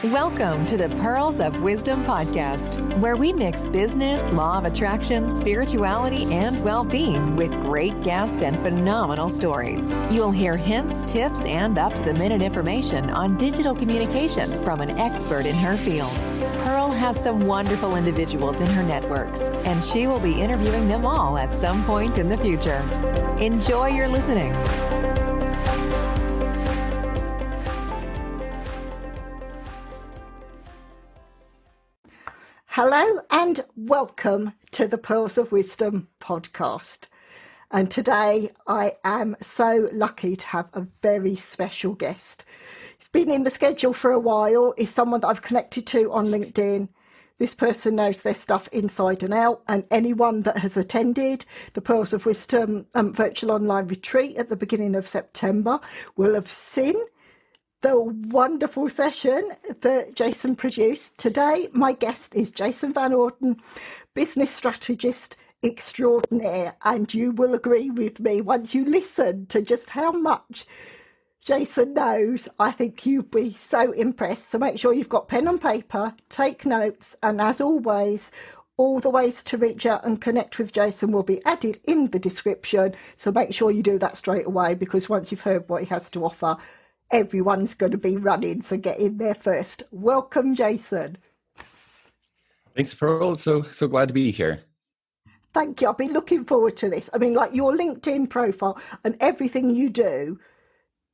Welcome to the Pearls of Wisdom podcast, where we mix business, law of attraction, spirituality, and well-being with great guests and phenomenal stories. You'll hear hints, tips, and up-to-the-minute information on digital communication from an expert in her field. Pearl has some wonderful individuals in her networks, and she will be interviewing them all at some point in the future. Enjoy your listening. Hello and welcome to the Pearls of Wisdom podcast. And today I am so lucky to have a very special guest. He's been in the schedule for a while. He's someone that I've connected to on LinkedIn. This person knows their stuff inside and out, and anyone that has attended the Pearls of Wisdom virtual online retreat at the beginning of September will have seen the wonderful session that Jason produced. Today, my guest is Jason Van Orden, business strategist extraordinaire, and you will agree with me once you listen to just how much Jason knows. I think you'll be so impressed. So make sure you've got pen and paper, take notes, and as always, all the ways to reach out and connect with Jason will be added in the description. So make sure you do that straight away, because once you've heard what he has to offer, everyone's going to be running, so get in there first. Welcome, Jason. Thanks, Pearl. So glad to be here. Thank you. I've been looking forward to this. I mean, like, your LinkedIn profile and everything you do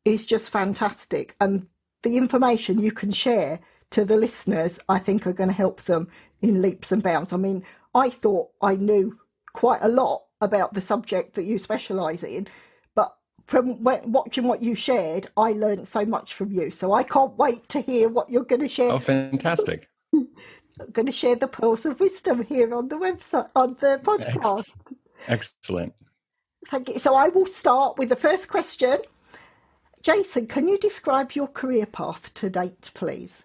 is just fantastic. And the information you can share to the listeners, I think, are going to help them in leaps and bounds. I mean, I thought I knew quite a lot about the subject that you specialise in, but from watching what you shared, I learned so much from you. So I can't wait to hear what you're going to share. Oh, fantastic. I'm going to share the pearls of wisdom here on the website, on the podcast. Excellent. Thank you. So I will start with the first question. Jason, can you describe your career path to date, please?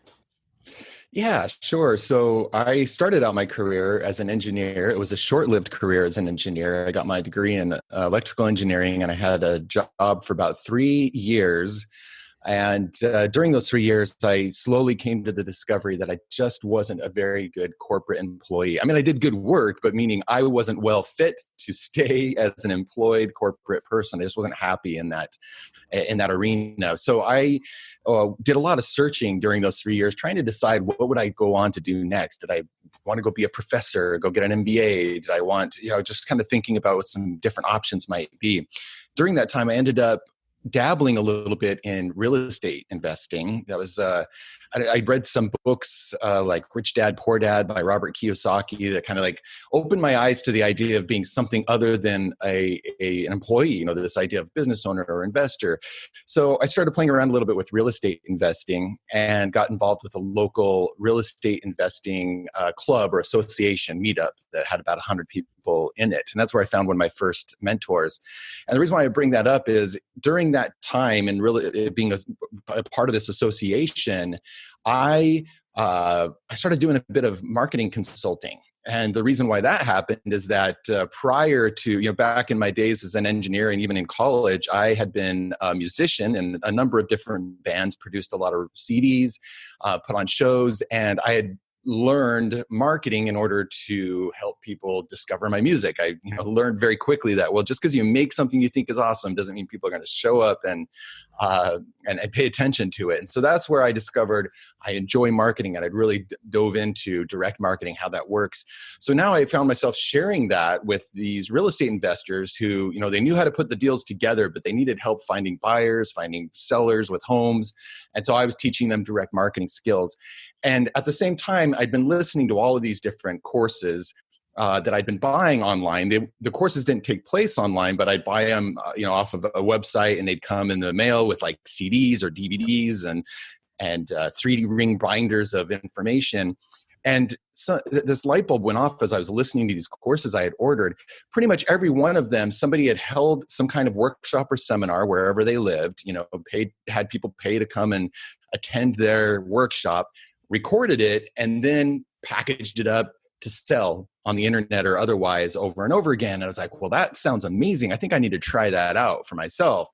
Yeah, sure. So I started out my career as an engineer. It was a short-lived career as an engineer. I got my degree in electrical engineering, and I had a job for about 3 years. And during those 3 years, I slowly came to the discovery that I just wasn't a very good corporate employee. I mean, I did good work, but meaning I wasn't well fit to stay as an employed corporate person. I just wasn't happy in that arena. So I did a lot of searching during those 3 years, trying to decide what would I go on to do next. Did I want to go be a professor, go get an MBA? Did I want, just kind of thinking about what some different options might be. During that time, I ended up dabbling a little bit in real estate investing. That was I read some books like Rich Dad, Poor Dad by Robert Kiyosaki that kind of like opened my eyes to the idea of being something other than an employee, this idea of business owner or investor. So I started playing around a little bit with real estate investing and got involved with a local real estate investing club or association meetup that had about 100 people in it. And that's where I found one of my first mentors. And the reason why I bring that up is during that time and really being a part of this association, I started doing a bit of marketing consulting. And the reason why that happened is that prior to, back in my days as an engineer and even in college, I had been a musician in a number of different bands, produced a lot of CDs, put on shows, and I had learned marketing in order to help people discover my music. I learned very quickly that, well, just because you make something you think is awesome doesn't mean people are going to show up and pay attention to it. And so that's where I discovered I enjoy marketing, and I'd really dove into direct marketing, how that works. So now I found myself sharing that with these real estate investors who, they knew how to put the deals together, but they needed help finding buyers, finding sellers with homes. And so I was teaching them direct marketing skills. And at the same time, I'd been listening to all of these different courses that I'd been buying online. The courses didn't take place online, but I'd buy them, off of a website, and they'd come in the mail with like CDs or DVDs and 3D ring binders of information. And so this light bulb went off as I was listening to these courses I had ordered. Pretty much every one of them, somebody had held some kind of workshop or seminar wherever they lived, had people pay to come and attend their workshop, recorded it, and then packaged it up to sell on the internet or otherwise over and over again. And I was like, well, that sounds amazing. I think I need to try that out for myself.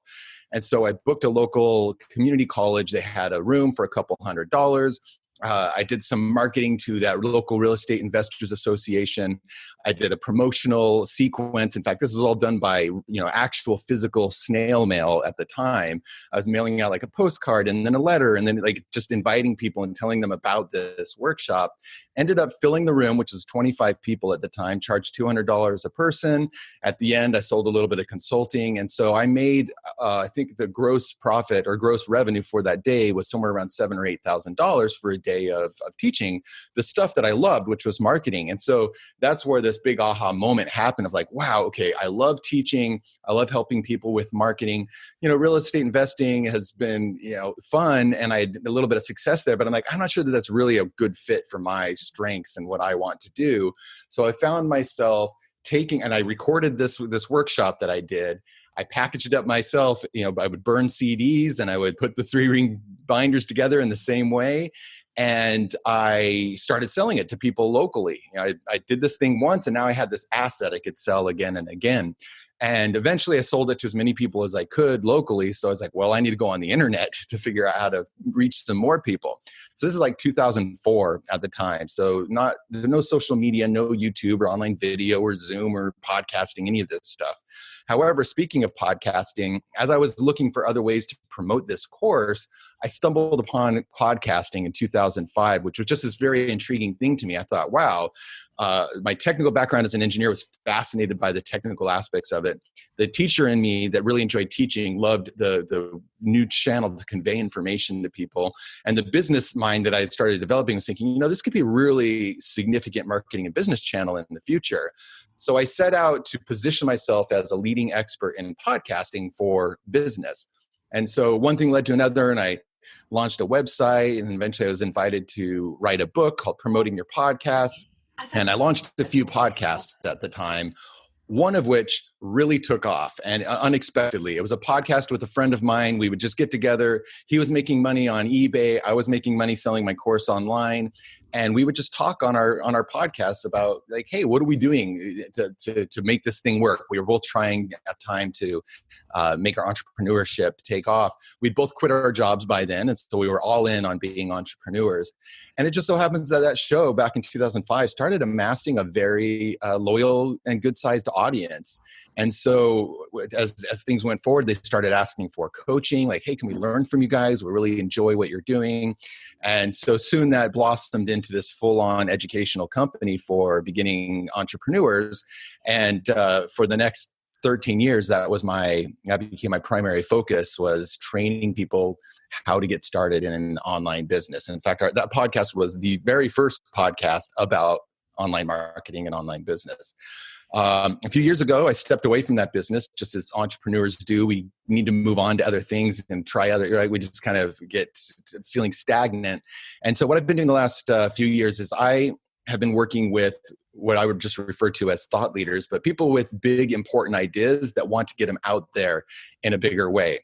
And so I booked a local community college. They had a room for a couple $100. I did some marketing to that local real estate investors association. I did a promotional sequence. In fact, this was all done by, actual physical snail mail at the time. I was mailing out like a postcard and then a letter and then like just inviting people and telling them about this workshop. Ended up filling the room, which was 25 people at the time, charged $200 a person. At the end, I sold a little bit of consulting. And so I made, I think the gross profit or gross revenue for that day was somewhere around $7,000 or $8,000 for a day of teaching the stuff that I loved, which was marketing. And so that's where this big aha moment happened of like, wow, okay, I love teaching. I love helping people with marketing. Real estate investing has been, fun, and I had a little bit of success there, but I'm like, I'm not sure that that's really a good fit for my strengths and what I want to do. So I found myself and I recorded this workshop that I did. I packaged it up myself. I would burn CDs and I would put the 3-ring binders together in the same way. And I started selling it to people locally. I did this thing once, and now I had this asset I could sell again and again. And eventually I sold it to as many people as I could locally. So I was like, well, I need to go on the internet to figure out how to reach some more people. So this is like 2004 at the time. So there's no social media, no YouTube or online video or Zoom or podcasting, any of this stuff. However, speaking of podcasting, as I was looking for other ways to promote this course, I stumbled upon podcasting in 2005, which was just this very intriguing thing to me. I thought, wow, my technical background as an engineer was fascinated by the technical aspects of it. The teacher in me that really enjoyed teaching loved the new channel to convey information to people. And the business mind that I started developing was thinking, this could be a really significant marketing and business channel in the future. So I set out to position myself as a leading expert in podcasting for business. And so one thing led to another, and I launched a website, and eventually I was invited to write a book called Promoting Your Podcast. And I launched a few podcasts at the time, one of which really took off, and unexpectedly. It was a podcast with a friend of mine. We would just get together. He was making money on eBay. I was making money selling my course online. And we would just talk on our podcast about like, hey, what are we doing to make this thing work? We were both trying at time to make our entrepreneurship take off. We'd both quit our jobs by then. And so we were all in on being entrepreneurs. And it just so happens that show back in 2005 started amassing a very loyal and good-sized audience. And so as things went forward, they started asking for coaching, like, hey, can we learn from you guys? We really enjoy what you're doing. And so soon that blossomed into this full-on educational company for beginning entrepreneurs. And for the next 13 years, that became my primary focus, was training people how to get started in an online business. In fact, that podcast was the very first podcast about online marketing and online business. A few years ago, I stepped away from that business, just as entrepreneurs do. We need to move on to other things and try other, right? We just kind of get feeling stagnant. And so what I've been doing the last few years is I have been working with what I would just refer to as thought leaders, but people with big, important ideas that want to get them out there in a bigger way.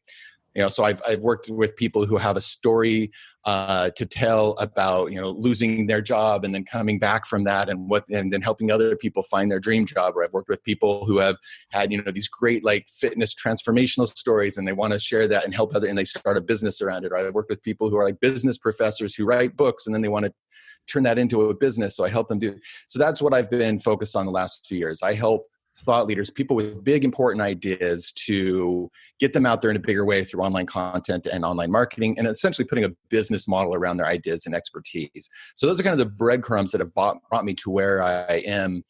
So I've worked with people who have a story to tell about, losing their job and then coming back from that, and then helping other people find their dream job. Or I've worked with people who have had, these great like fitness transformational stories, and they want to share that and help and they start a business around it. Or I've worked with people who are like business professors who write books and then they want to turn that into a business. So I help them do. So that's what I've been focused on the last few years. I help thought leaders, people with big, important ideas, to get them out there in a bigger way through online content and online marketing, and essentially putting a business model around their ideas and expertise. So those are kind of the breadcrumbs that have brought me to where I am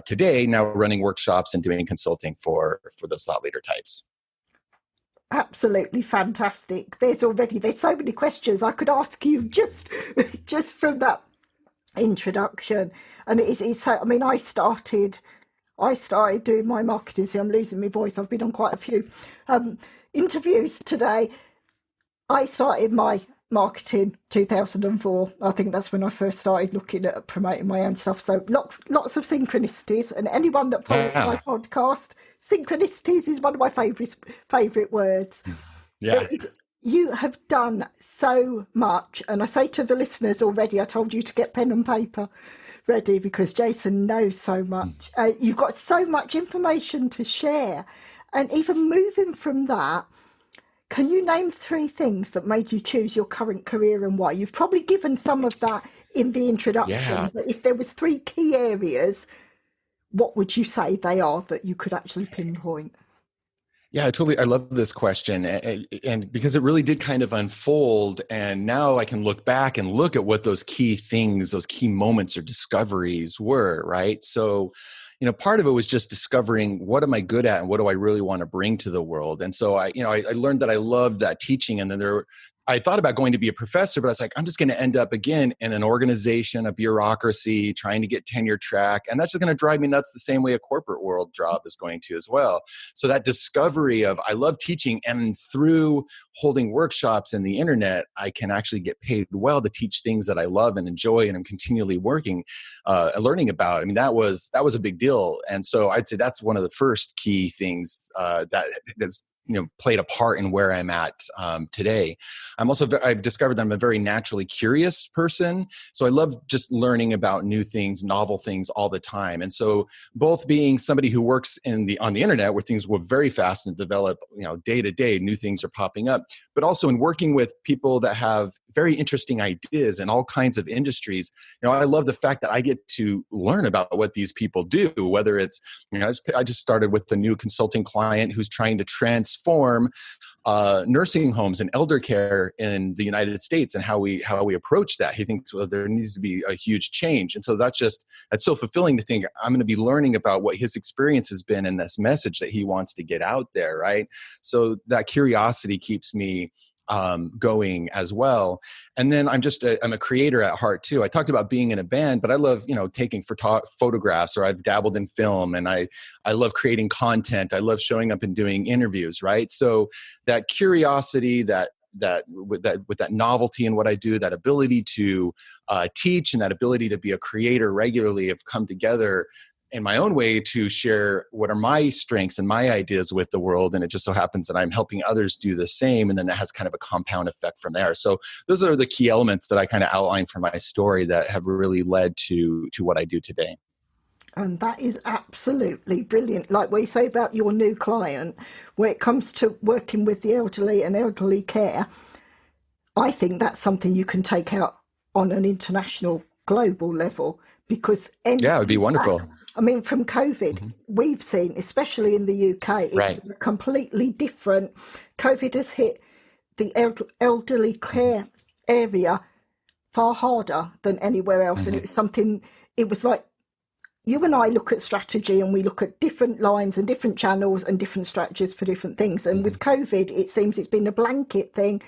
today, now running workshops and doing consulting for those thought leader types. Absolutely fantastic. There's so many questions I could ask you just from that introduction. And it's so, I started doing my marketing. See, I'm losing my voice. I've been on quite a few interviews today. I started my marketing 2004. I think that's when I first started looking at promoting my own stuff. So lots of synchronicities. And anyone that follows my podcast, synchronicities is one of my favourite words. Yeah. You have done so much. And I say to the listeners already, I told you to get pen and paper ready because Jason knows so much. You've got so much information to share. And even moving from that, Can you name 3 things that made you choose your current career and why? You've probably given some of that in the introduction, Yeah. but if there was 3 key areas, what would you say they are that you could actually pinpoint? Yeah, I love this question. And because it really did kind of unfold. And now I can look back and look at what those key things, those key moments or discoveries were, right? So, part of it was just discovering what am I good at and what do I really want to bring to the world. And so I learned that I loved that teaching. And then I thought about going to be a professor, but I was like, I'm just going to end up again in an organization, a bureaucracy, trying to get tenure track. And that's just going to drive me nuts the same way a corporate world job is going to as well. So that discovery of I love teaching, and through holding workshops and the internet, I can actually get paid well to teach things that I love and enjoy and I'm continually working, learning about. I mean, that was a big deal. And so I'd say that's one of the first key things that's played a part in where I'm at today. I've discovered that I'm a very naturally curious person. So I love just learning about new things, novel things all the time. And so both being somebody who works on the internet where things move very fast and develop, day to day, new things are popping up, but also in working with people that have very interesting ideas in all kinds of industries. I love the fact that I get to learn about what these people do, whether it's, I just started with a new consulting client who's trying to transform nursing homes and elder care in the United States and how we approach that. He thinks, well, there needs to be a huge change. And so that's so fulfilling to think I'm going to be learning about what his experience has been and this message that he wants to get out there, right? So that curiosity keeps me going as well. And then I'm a creator at heart too. I talked about being in a band, but I love, taking photographs, or I've dabbled in film, and I love creating content. I love showing up and doing interviews, right? So that curiosity, with that novelty in what I do, that ability to teach and that ability to be a creator regularly have come together in my own way to share what are my strengths and my ideas with the world. And it just so happens that I'm helping others do the same. And then that has kind of a compound effect from there. So those are the key elements that I kind of outlined for my story that have really led to what I do today. And that is absolutely brilliant. Like we say about your new client, when it comes to working with the elderly and elderly care, I think that's something you can take out on an international, global level, because it would be wonderful. I mean, from COVID, we've seen, especially in the UK, it's been completely different. COVID has hit the elderly care area far harder than anywhere else. And it was like, you and I look at strategy and we look at different lines and different channels and different strategies for different things. And with COVID, it seems it's been a blanket thing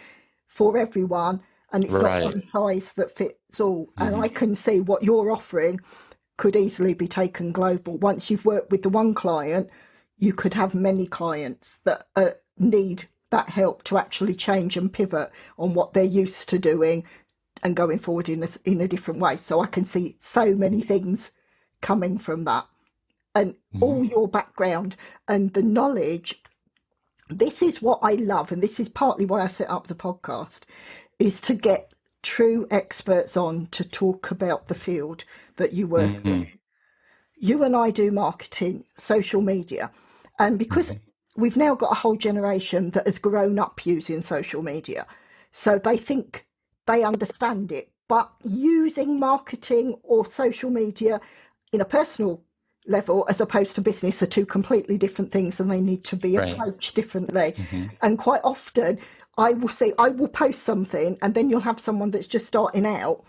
for everyone, and it's not one size that fits all. And I can see what you're offering could easily be taken global. Once you've worked with the one client, you could have many clients that need that help to actually change and pivot on what they're used to doing and going forward in a different way. So I can see so many things coming from that, and all your background and the knowledge. This is what I love, and this is partly why I set up the podcast, is to get true experts on to talk about the field that you work in. You and I do marketing, social media, and because we've now got a whole generation that has grown up using social media, so they think they understand it, but using marketing or social media in a personal level as opposed to business are 2 completely different things, and they need to be approached differently. And quite often I will post something, and then you'll have someone that's just starting out,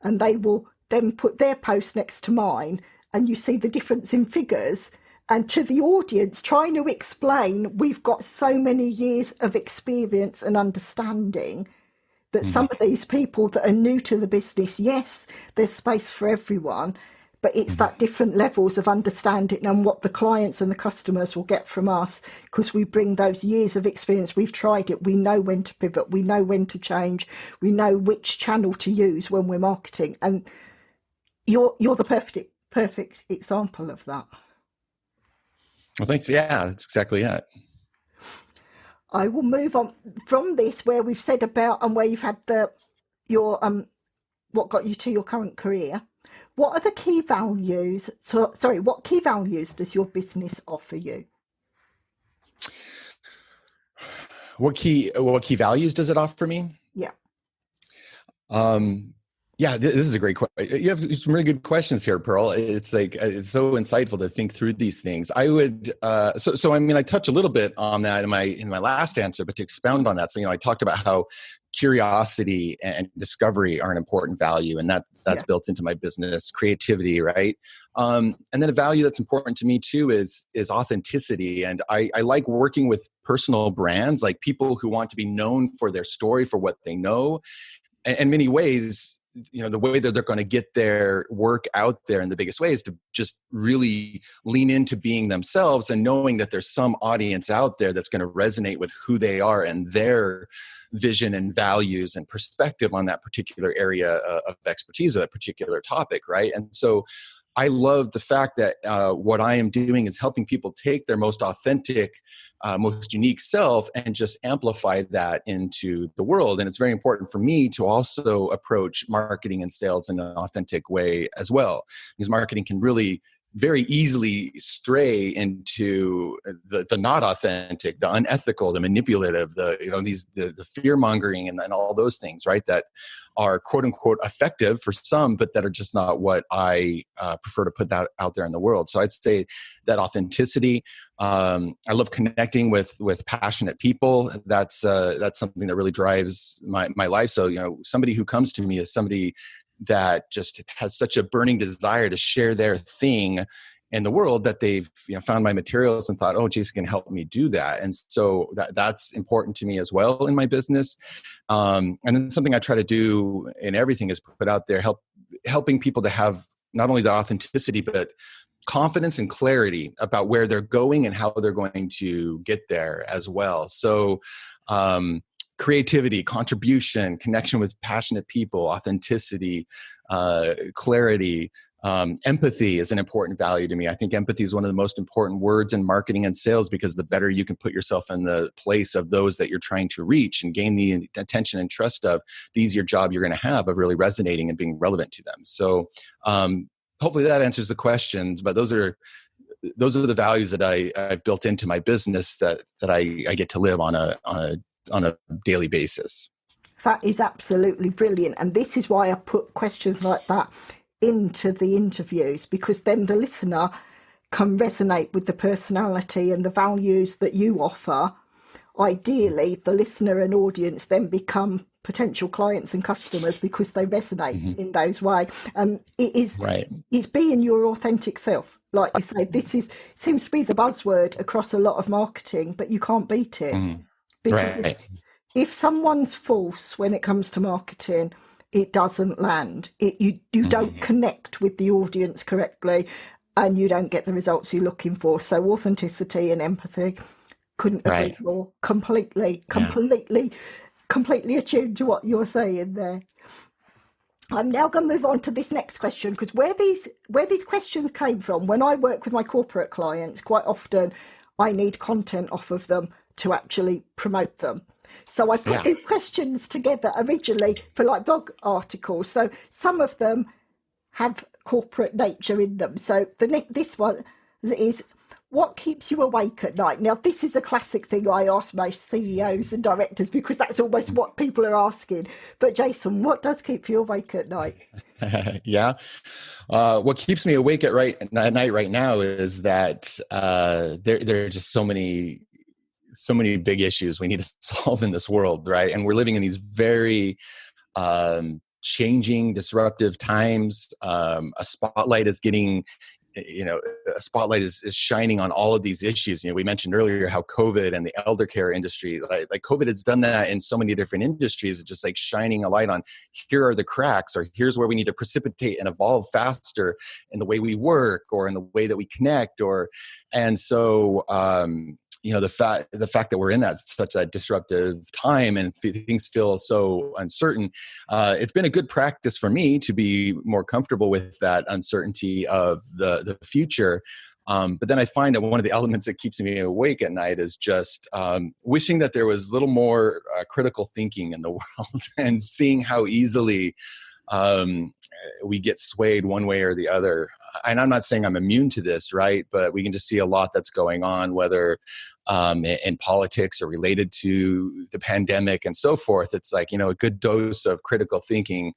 and they will then put their post next to mine, and you see the difference in figures. And to the audience, trying to explain, we've got so many years of experience and understanding that some of these people that are new to the business, yes, there's space for everyone, but it's that different levels of understanding and what the clients and the customers will get from us, because we bring those years of experience. We've tried it. We know when to pivot. We know when to change. We know which channel to use when we're marketing. And you're the perfect example of that. Well, thanks. Yeah, that's exactly it. I will move on from this, where we've said about and where you've had what got you to your current career. What are the key values? What key values does your business offer you? What key values does it offer me? Yeah. This is a great question. You have some really good questions here, Pearl. It's like, it's so insightful to think through these things. I would, I touch a little bit on that in my last answer, but to expound on that. So, I talked about how curiosity and discovery are an important value, and that's built into my business. Creativity, right? And then a value that's important to me too is authenticity. And I like working with personal brands, like people who want to be known for their story, for what they know. And in many ways, the way that they're going to get their work out there in the biggest way is to just really lean into being themselves and knowing that there's some audience out there that's going to resonate with who they are and their vision and values and perspective on that particular area of expertise or that particular topic, right? And so I love the fact that what I am doing is helping people take their most authentic, most unique self and just amplify that into the world. And it's very important for me to also approach marketing and sales in an authentic way as well, because marketing can really very easily stray into the not authentic, the unethical, the manipulative, the fear mongering and all those things, right? That are quote unquote effective for some, but that are just not what I prefer to put that out there in the world. So I'd say that authenticity. I love connecting with passionate people. That's something that really drives my life. So somebody who comes to me is somebody that just has such a burning desire to share their thing in the world that they've found my materials and thought, oh, Jason can help me do that. And so that's important to me as well in my business. And then something I try to do in everything is put out there, helping people to have not only the authenticity, but confidence and clarity about where they're going and how they're going to get there as well. So, creativity, contribution, connection with passionate people, authenticity, clarity, empathy is an important value to me. I think empathy is one of the most important words in marketing and sales, because the better you can put yourself in the place of those that you're trying to reach and gain the attention and trust of, the easier job you're going to have of really resonating and being relevant to them. So hopefully that answers the questions, but those are the values that I've built into my business that I get to live on a daily basis. That is absolutely brilliant. And this is why I put questions like that into the interviews, because then the listener can resonate with the personality and the values that you offer. Ideally, the listener and audience then become potential clients and customers because they resonate in those ways. And it's being your authentic self. Like you say, seems to be the buzzword across a lot of marketing, but you can't beat it. Because if someone's false when it comes to marketing, it doesn't land. You don't connect with the audience correctly, and you don't get the results you're looking for. So authenticity and empathy, couldn't agree more. Completely attuned to what you're saying there. I'm now going to move on to this next question, because where these questions came from, when I work with my corporate clients, quite often I need content off of them to actually promote them. So I put these questions together originally for like blog articles. So some of them have corporate nature in them. So this one is, what keeps you awake at night? Now, this is a classic thing I ask most CEOs and directors, because that's almost what people are asking. But Jason, what does keep you awake at night? What keeps me awake at night right now is that there are just so many big issues we need to solve in this world, right? And we're living in these very changing, disruptive times. A spotlight is shining on all of these issues. We mentioned earlier how COVID and the elder care industry, like COVID has done that in so many different industries, just like shining a light on, here are the cracks, or here's where we need to precipitate and evolve faster in the way we work or in the way that we connect, the fact that we're in such a disruptive time and things feel so uncertain, it's been a good practice for me to be more comfortable with that uncertainty of the future. But then I find that one of the elements that keeps me awake at night is just wishing that there was a little more critical thinking in the world, and seeing how easily we get swayed one way or the other. And I'm not saying I'm immune to this, right? But we can just see a lot that's going on, whether in politics or related to the pandemic and so forth. It's like, a good dose of critical thinking,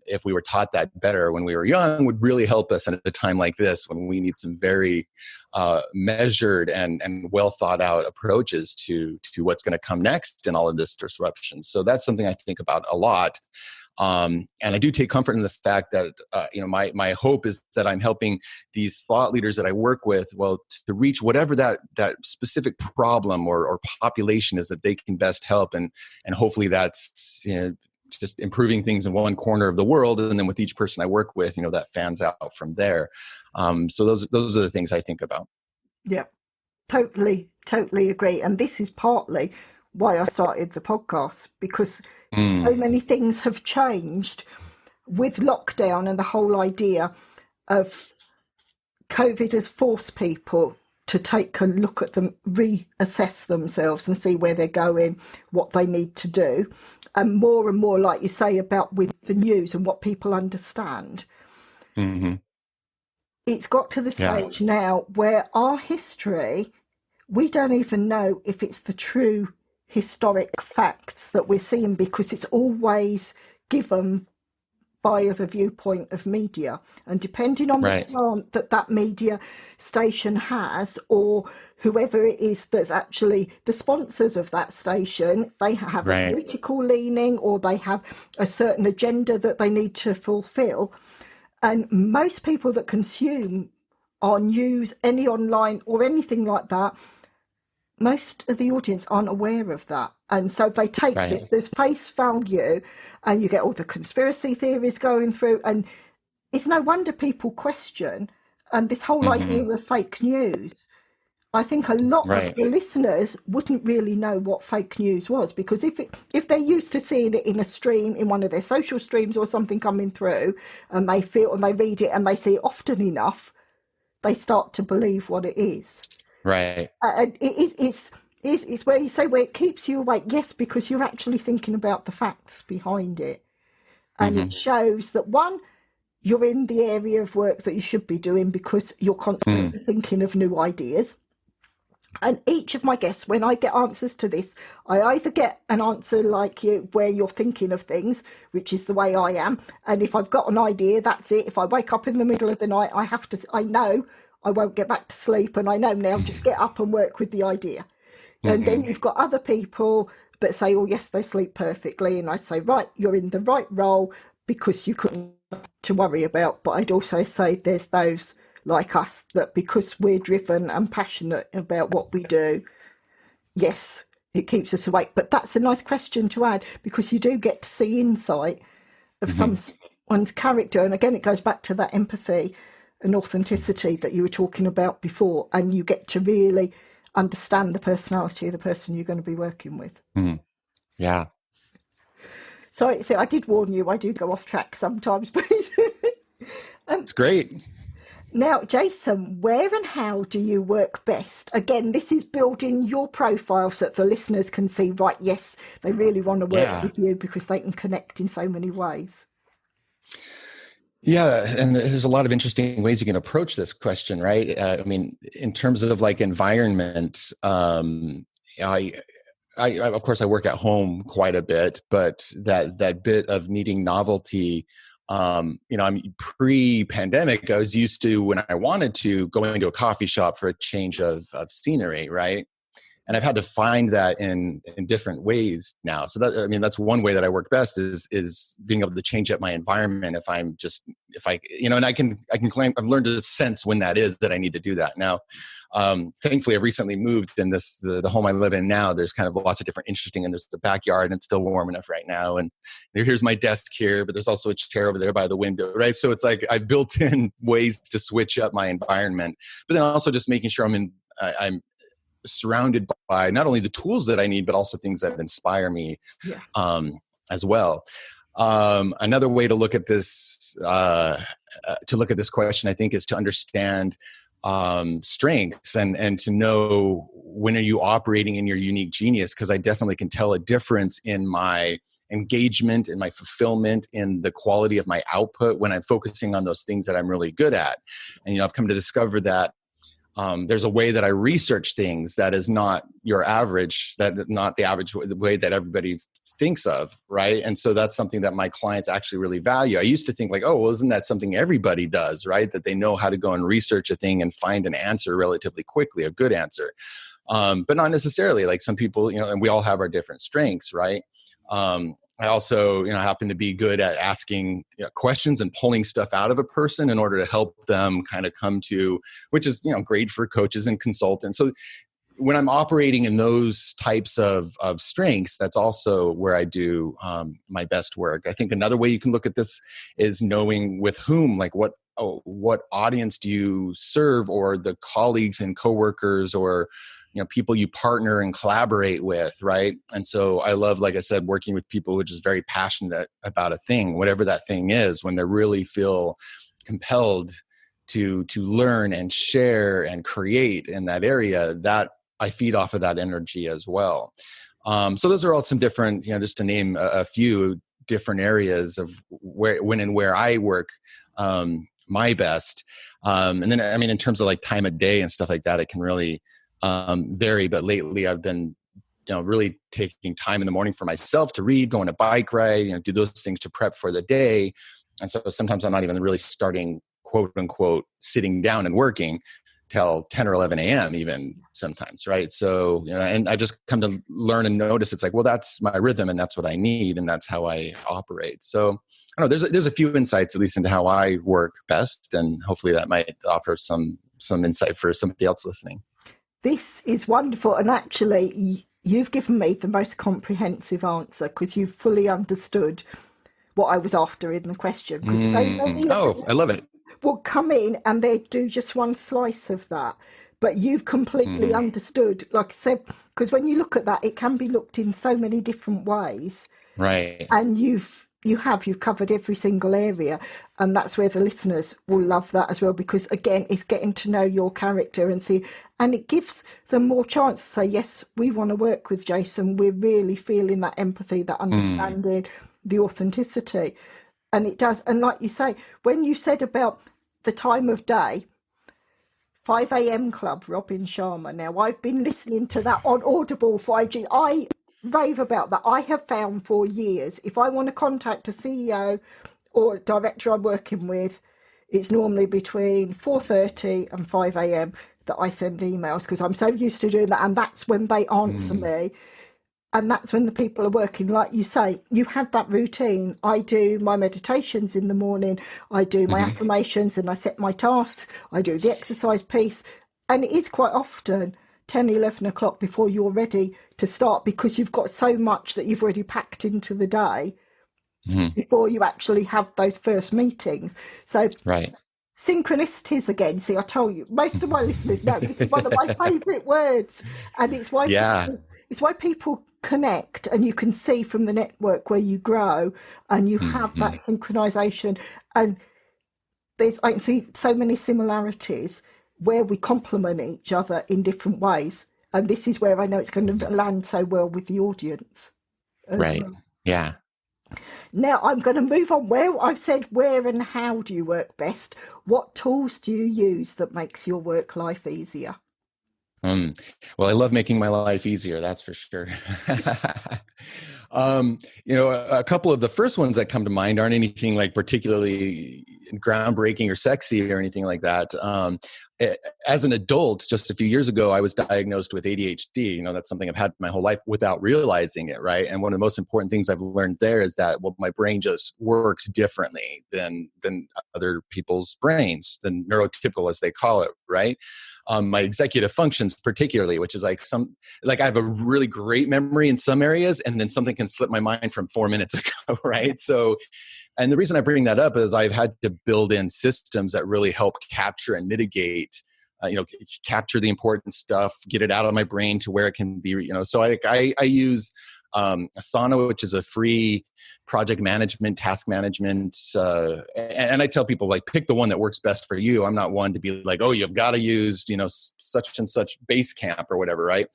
if we were taught that better when we were young, would really help us at a time like this, when we need some very measured and well thought out approaches to what's going to come next in all of this disruption. So that's something I think about a lot. And I do take comfort in the fact that, my hope is that I'm helping these thought leaders that I work with, to reach whatever that specific problem or population is that they can best help. And hopefully that's, just improving things in one corner of the world. And then with each person I work with, that fans out from there. So those are the things I think about. Yeah, totally agree. And this is partly why I started the podcast, because so many things have changed with lockdown, and the whole idea of COVID has forced people to take a look at them, reassess themselves and see where they're going, what they need to do. And more, like you say, about with the news and what people understand. Mm-hmm. It's got to the stage now where our history, we don't even know if it's the true historic facts that we're seeing, because it's always given via the viewpoint of media, and depending on the slant that media station has, or whoever it is that's actually the sponsors of that station, they have a political leaning, or they have a certain agenda that they need to fulfill. And most people that consume our news, any online or anything like that, most of the audience aren't aware of that. And so they take this, there's face value, and you get all the conspiracy theories going through. And it's no wonder people question. And this whole idea of fake news, I think a lot of the listeners wouldn't really know what fake news was, because if they're used to seeing it in a stream, in one of their social streams or something coming through, and they read it and they see it often enough, they start to believe what it is. Right. And it's where you say, where it keeps you awake. Yes, because you're actually thinking about the facts behind it. And it shows that, one, you're in the area of work that you should be doing, because you're constantly thinking of new ideas. And each of my guests, when I get answers to this, I either get an answer like you, where you're thinking of things, which is the way I am. And if I've got an idea, that's it. If I wake up in the middle of the night, I know I won't get back to sleep, and I know now, just get up and work with the idea. And then you've got other people that say, oh yes, they sleep perfectly. And I say, right, you're in the right role, because you couldn't to worry about. But I'd also say there's those like us that, because we're driven and passionate about what we do, yes, it keeps us awake. But that's a nice question to add, because you do get to see insight of someone's character. And again, it goes back to that empathy and authenticity that you were talking about before, and you get to really understand the personality of the person you're going to be working with. Yeah. Sorry, so I did warn you, I do go off track sometimes, but it's great. Now, Jason, where and how do you work best? Again, this is building your profile so that the listeners can see, right, yes, they really want to work with you, because they can connect in so many ways. Yeah, and there's a lot of interesting ways you can approach this question, right? I mean, in terms of like environment, I of course I work at home quite a bit, but that bit of needing novelty, I'm pre-pandemic, I was used to, when I wanted to, going to a coffee shop for a change of scenery, right? And I've had to find that in different ways now. So that's one way that I work best is being able to change up my environment. And I can claim I've learned to sense when that is that I need to do that. Now, thankfully, I've recently moved, and the home I live in now, there's kind of lots of different interesting, and there's the backyard, and it's still warm enough right now. And here's my desk here, but there's also a chair over there by the window, right? So it's like I've built in ways to switch up my environment, but then also just making sure I'm surrounded by not only the tools that I need, but also things that inspire me as well. Another way to look at this, question, I think, is to understand strengths and to know when are you operating in your unique genius, because I definitely can tell a difference in my engagement, in my fulfillment, in the quality of my output when I'm focusing on those things that I'm really good at. And, I've come to discover that there's a way that I research things that is not your average, not the average way that everybody thinks of, right? And so that's something that my clients actually really value. I used to think like, oh, well, isn't that something everybody does, right? That they know how to go and research a thing and find an answer relatively quickly, a good answer. But not necessarily. Like some people, and we all have our different strengths, right? I also, happen to be good at asking questions and pulling stuff out of a person in order to help them kind of come to, which is, great for coaches and consultants. So when I'm operating in those types of strengths, that's also where I do my best work. I think another way you can look at this is knowing with whom, like what audience do you serve, or the colleagues and coworkers, or people you partner and collaborate with, right? And so I love, like I said, working with people who are just very passionate about a thing, whatever that thing is, when they really feel compelled to learn and share and create in that area, that I feed off of that energy as well. So those are all some different, just to name a few different areas of where I work my best. And then, in terms of like time of day and stuff like that, it can really vary. But lately I've been, really taking time in the morning for myself to read, go on a bike ride, do those things to prep for the day. And so sometimes I'm not even really starting, quote unquote, sitting down and working till 10 or 11 a.m. even sometimes, right? So, and I just come to learn and notice it's like, well, that's my rhythm and that's what I need and that's how I operate. So I don't know, there's a few insights at least into how I work best, and hopefully that might offer some insight for somebody else listening. This is wonderful, and actually you've given me the most comprehensive answer because you've fully understood what I was after in the question. Because so many I love it. Will come in and they do just one slice of that, but you've completely understood, like I said, because when you look at that, it can be looked in so many different ways, right? And you've covered every single area, and that's where the listeners will love that as well, because again, it's getting to know your character and see, and it gives them more chance to say, yes, we want to work with Jason. We're really feeling that empathy, that understanding, the authenticity. And it does. And like you say, when you said about the time of day, 5 a.m. Club, Robin Sharma. Now, I've been listening to that on Audible 5G. I rave about that. I have found for years, if I want to contact a CEO or director I'm working with, it's normally between 4:30 and 5 a.m. that I send emails, because I'm so used to doing that. And that's when they answer me. And that's when the people are working. Like you say, you have that routine. I do my meditations in the morning. I do my affirmations and I set my tasks. I do the exercise piece. And it is quite often 10, 11 o'clock before you're ready to start, because you've got so much that you've already packed into the day before you actually have those first meetings. So right. Synchronicities again. See, I told you, most of my listeners know this is one of my favourite words. And it's why people connect, and you can see from the network where you grow and you have that synchronization. And I can see so many similarities where we complement each other in different ways. And this is where I know it's going to land so well with the audience. Right. Well. Yeah. Now I'm going to move on. I've said where and how do you work best? What tools do you use that makes your work life easier? Well, I love making my life easier. That's for sure. A couple of the first ones that come to mind aren't anything like particularly groundbreaking or sexy or anything like that. As an adult, just a few years ago, I was diagnosed with ADHD. That's something I've had my whole life without realizing it, right? And one of the most important things I've learned there is that, well, my brain just works differently than other people's brains, than neurotypical, as they call it, right? My executive functions particularly, which is like I have a really great memory in some areas, and then something can slip my mind from 4 minutes ago, right? So, and the reason I bring that up is I've had to build in systems that really help capture and mitigate, capture the important stuff, get it out of my brain to where it can be, so I use Asana, which is a free project management, task management. And I tell people, like, pick the one that works best for you. I'm not one to be like, oh, you've got to use, such and such Basecamp or whatever, right?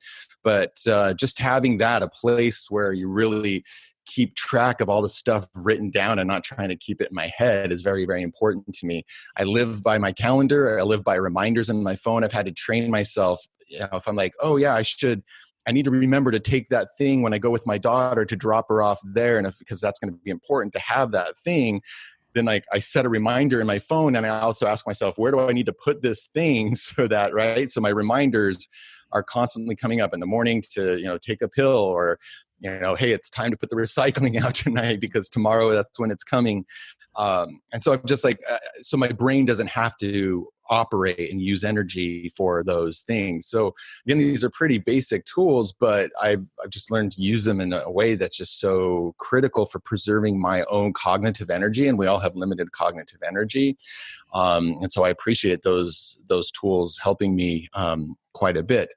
But just having that, a place where you really keep track of all the stuff written down and not trying to keep it in my head is very, very important to me. I live by my calendar. I live by reminders on my phone. I've had to train myself. If I'm like, oh yeah, I need to remember to take that thing when I go with my daughter to drop her off there. And because that's going to be important to have that thing, then I set a reminder in my phone. And I also ask myself, where do I need to put this thing so that, right? So my reminders are constantly coming up in the morning to, take a pill, or, hey, it's time to put the recycling out tonight because tomorrow that's when it's coming. And so I'm just like, so my brain doesn't have to operate and use energy for those things. So again, these are pretty basic tools, but I've just learned to use them in a way that's just so critical for preserving my own cognitive energy. And we all have limited cognitive energy. And so I appreciate those tools helping me quite a bit.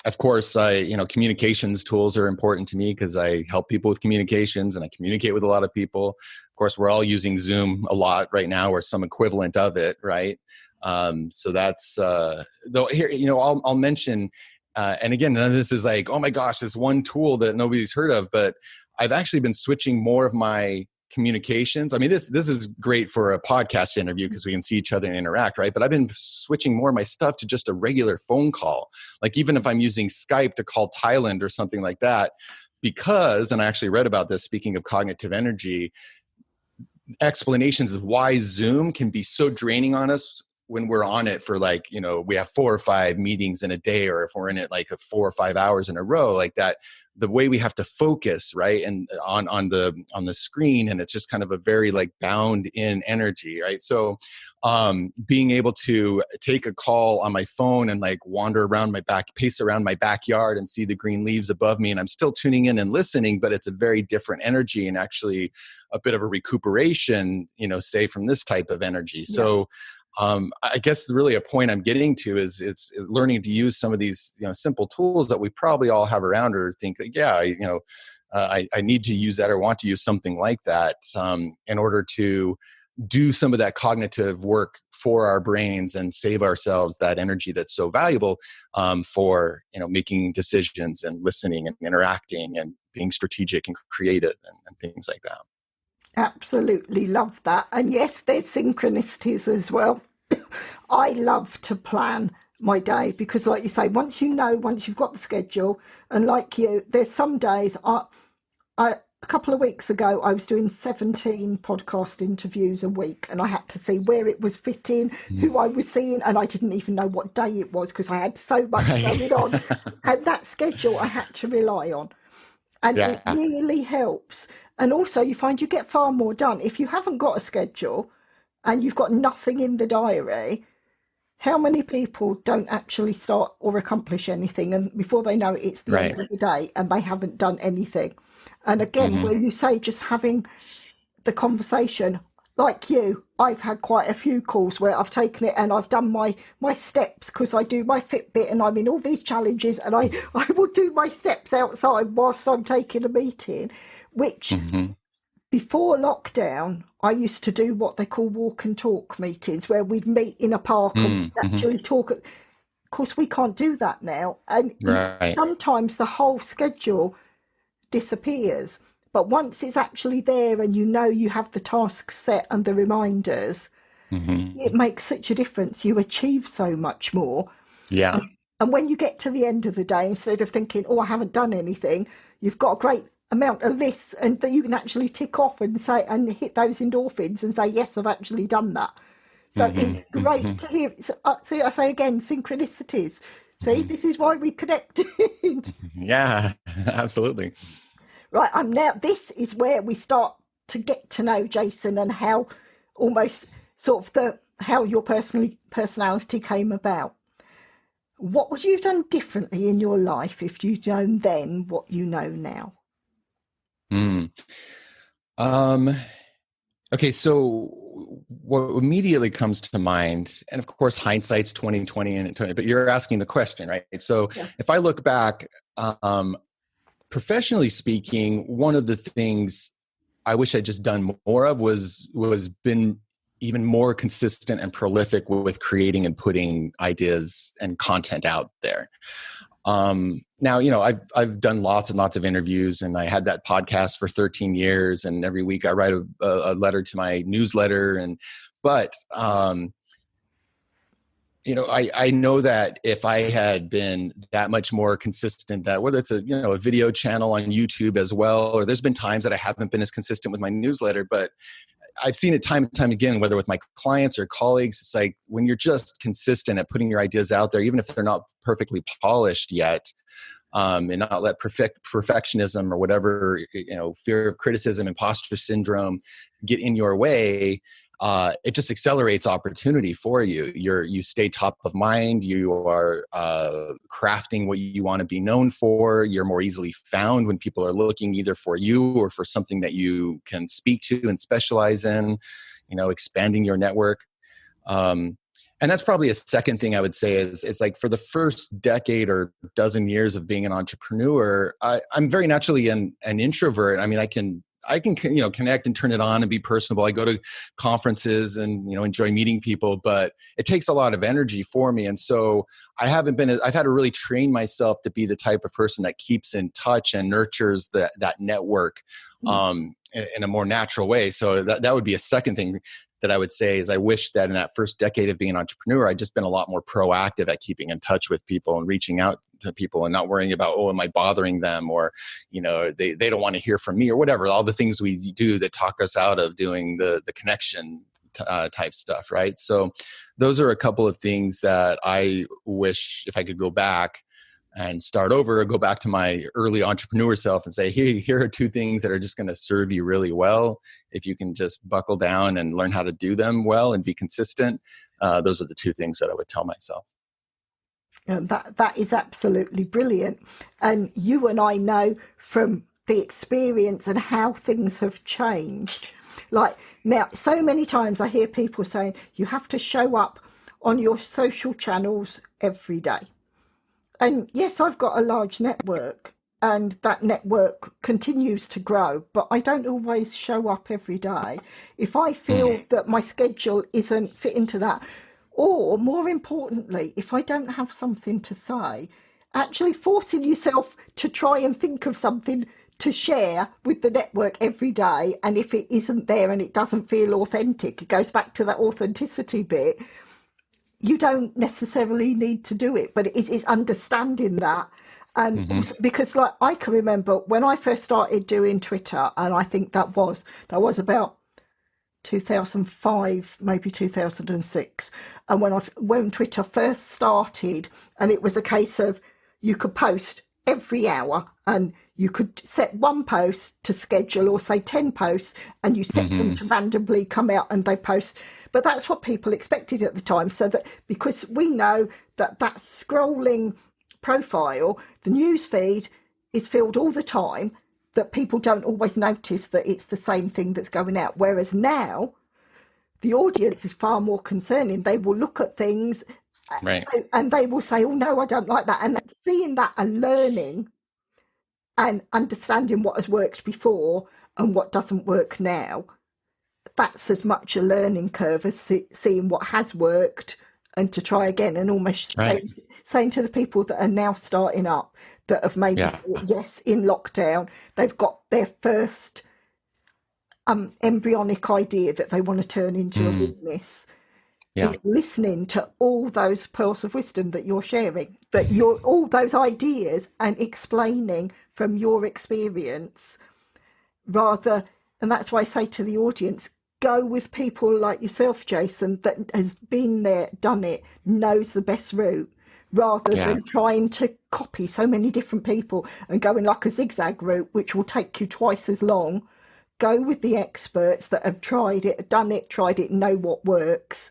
Of course, communications tools are important to me because I help people with communications and I communicate with a lot of people. Of course, we're all using Zoom a lot right now or some equivalent of it, right? So that's, though here, I'll mention, and again, none of this is like, oh my gosh, this one tool that nobody's heard of, but I've actually been switching more of my communications. I mean, this is great for a podcast interview because we can see each other and interact, right? But I've been switching more of my stuff to just a regular phone call. Like even if I'm using Skype to call Thailand or something like that, because, and I actually read about this, speaking of cognitive energy, explanations of why Zoom can be so draining on us when we're on it for like, we have 4 or 5 meetings in a day, or if we're in it like 4 or 5 hours in a row like that, the way we have to focus, right, and on the screen, and it's just kind of a very like bound in energy, right? So being able to take a call on my phone and like pace around my backyard and see the green leaves above me, and I'm still tuning in and listening, but it's a very different energy and actually a bit of a recuperation, say from this type of energy. Yeah. So I guess really a point I'm getting to is it's learning to use some of these simple tools that we probably all have around, or think that I need to use that or want to use something like that in order to do some of that cognitive work for our brains and save ourselves that energy that's so valuable for making decisions and listening and interacting and being strategic and creative and things like that. Absolutely love that. And yes, there's synchronicities as well. I love to plan my day because, like you say, once you've got the schedule, and like you, there's some days, a couple of weeks ago, I was doing 17 podcast interviews a week, and I had to see where it was fitting, who I was seeing, and I didn't even know what day it was because I had so much going on. And that schedule I had to rely on. And it really helps. And also you find you get far more done. If you haven't got a schedule and you've got nothing in the diary, how many people don't actually start or accomplish anything? And before they know it, it's the end of the day and they haven't done anything. And again, where you say just having the conversation, like you, I've had quite a few calls where I've taken it and I've done my steps because I do my Fitbit and I'm in all these challenges, and I will do my steps outside whilst I'm taking a meeting, which before lockdown, I used to do what they call walk and talk meetings where we'd meet in a park and actually talk. Of course, we can't do that now. And sometimes the whole schedule disappears. But once it's actually there and you have the tasks set and the reminders, it makes such a difference. You achieve so much more. Yeah. And when you get to the end of the day, instead of thinking, I haven't done anything, you've got a great amount of lists and that you can actually tick off and say and hit those endorphins and say, yes, I've actually done that. So it's great to hear. See, I say again, synchronicities. See, this is why we connected. Yeah, absolutely. Right, this is where we start to get to know Jason and how almost sort of how your personality came about. What would you have done differently in your life if you'd known then what you know now? Okay, so what immediately comes to mind, and of course hindsight's 20/20, but you're asking the question, right? So if I look back, professionally speaking, one of the things I wish I'd just done more of was been even more consistent and prolific with creating and putting ideas and content out there. Now, I've done lots and lots of interviews, and I had that podcast for 13 years, and every week I write a letter to my newsletter. But I know that if I had been that much more consistent, that whether it's a video channel on YouTube as well, or there's been times that I haven't been as consistent with my newsletter, but I've seen it time and time again, whether with my clients or colleagues, it's like when you're just consistent at putting your ideas out there, even if they're not perfectly polished yet, and not let perfectionism or whatever, fear of criticism, imposter syndrome get in your way. It just accelerates opportunity for you. You stay top of mind. You are crafting what you want to be known for. You're more easily found when people are looking either for you or for something that you can speak to and specialize in, expanding your network. And that's probably a second thing I would say is like for the first decade or dozen years of being an entrepreneur, I'm very naturally an introvert. I mean, I can connect and turn it on and be personable. I go to conferences and, enjoy meeting people, but it takes a lot of energy for me. And so I've had to really train myself to be the type of person that keeps in touch and nurtures that network in a more natural way. So that would be a second thing that I would say is I wish that in that first decade of being an entrepreneur, I'd just been a lot more proactive at keeping in touch with people and reaching out to people and not worrying about, am I bothering them, or, they don't want to hear from me, or whatever, all the things we do that talk us out of doing the connection type stuff. Right. So those are a couple of things that I wish if I could go back and start over or go back to my early entrepreneur self and say, hey, here are two things that are just going to serve you really well. If you can just buckle down and learn how to do them well and be consistent, those are the two things that I would tell myself. That is absolutely brilliant. And you and I know from the experience and how things have changed. Like now, so many times I hear people saying you have to show up on your social channels every day. And yes, I've got a large network and that network continues to grow, but I don't always show up every day. If I feel that my schedule isn't fit into that, or more importantly, if I don't have something to say, actually forcing yourself to try and think of something to share with the network every day. And if it isn't there and it doesn't feel authentic, it goes back to that authenticity bit. You don't necessarily need to do it, but it's understanding that. And because like I can remember when I first started doing Twitter, and I think that was about 2005, maybe 2006. And when Twitter first started, and it was a case of you could post every hour and you could set one post to schedule, or say 10 posts, and you set them to randomly come out and they post. But that's what people expected at the time. So that because we know that scrolling profile, the news feed is filled all the time, that people don't always notice that it's the same thing that's going out. Whereas now, the audience is far more concerning. They will look at things and they will say, oh, no, I don't like that. And seeing that and learning and understanding what has worked before and what doesn't work now, that's as much a learning curve as seeing what has worked and to try again, and almost saying to the people that are now starting up, that have maybe thought, yes, in lockdown, they've got their first embryonic idea that they want to turn into a business, is listening to all those pearls of wisdom that you're sharing, that you're all those ideas, and explaining from your experience rather. And that's why I say to the audience, go with people like yourself, Jason, that has been there, done it, knows the best route, rather than trying to copy so many different people and going like a zigzag route, which will take you twice as long. Go with the experts that have tried it, done it, tried it, know what works,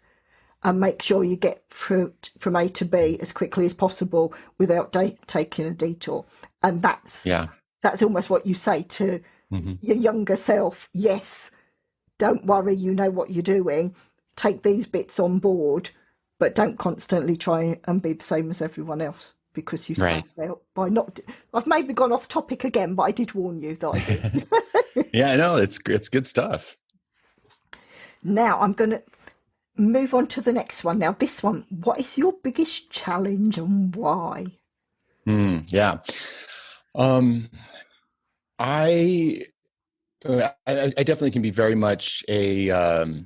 and make sure you get through from A to B as quickly as possible without taking a detour. And that's almost what you say to your younger self. Yes, don't worry, you know what you're doing. Take these bits on board, but don't constantly try and be the same as everyone else, because you start out by not. I've maybe gone off topic again, but I did warn you that I did. Yeah, I know. It's good stuff. Now I'm going to move on to the next one. Now this one, what is your biggest challenge and why? Yeah. Um, I, I definitely can be very much a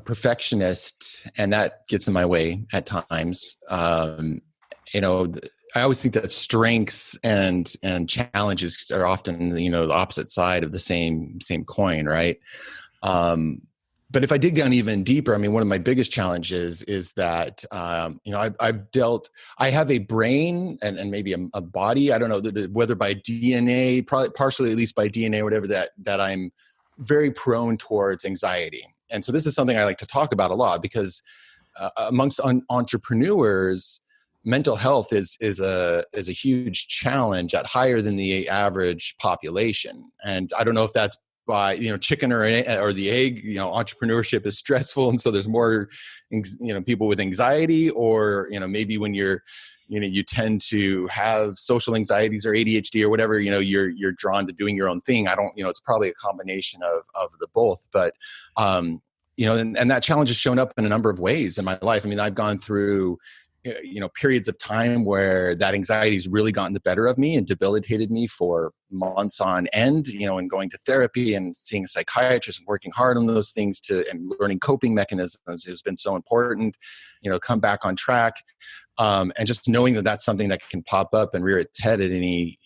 perfectionist, and that gets in my way at times. I always think that strengths and challenges are often, the opposite side of the same coin, right? Um, but if I dig down even deeper, I mean, one of my biggest challenges is that, I have a brain and maybe a body. I don't know whether by DNA, probably partially at least by DNA, whatever, that I'm very prone towards anxiety. And so this is something I like to talk about a lot because amongst entrepreneurs, mental health is a huge challenge at higher than the average population. And I don't know if that's by chicken or the egg. Entrepreneurship is stressful, and so there's more people with anxiety, or maybe when you tend to have social anxieties or ADHD or whatever, you're drawn to doing your own thing. I don't, it's probably a combination of the both, but and that challenge has shown up in a number of ways in my life. I mean, I've gone through periods of time where that anxiety has really gotten the better of me and debilitated me for months on end, and going to therapy and seeing a psychiatrist and working hard on those things and learning coping mechanisms has been so important, come back on track. And just knowing that that's something that can pop up and rear its head at any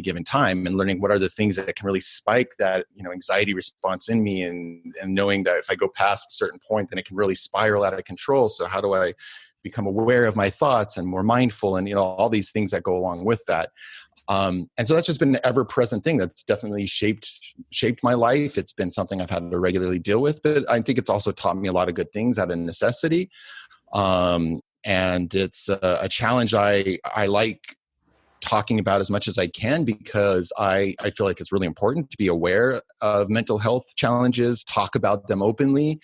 given time, and learning what are the things that can really spike that anxiety response in me, and knowing that if I go past a certain point, then it can really spiral out of control. So how do I become aware of my thoughts and more mindful, and all these things that go along with that? And so that's just been an ever-present thing that's definitely shaped my life. It's been something I've had to regularly deal with, but I think it's also taught me a lot of good things out of necessity. And it's a challenge I like talking about as much as I can, because I feel like it's really important to be aware of mental health challenges, talk about them openly,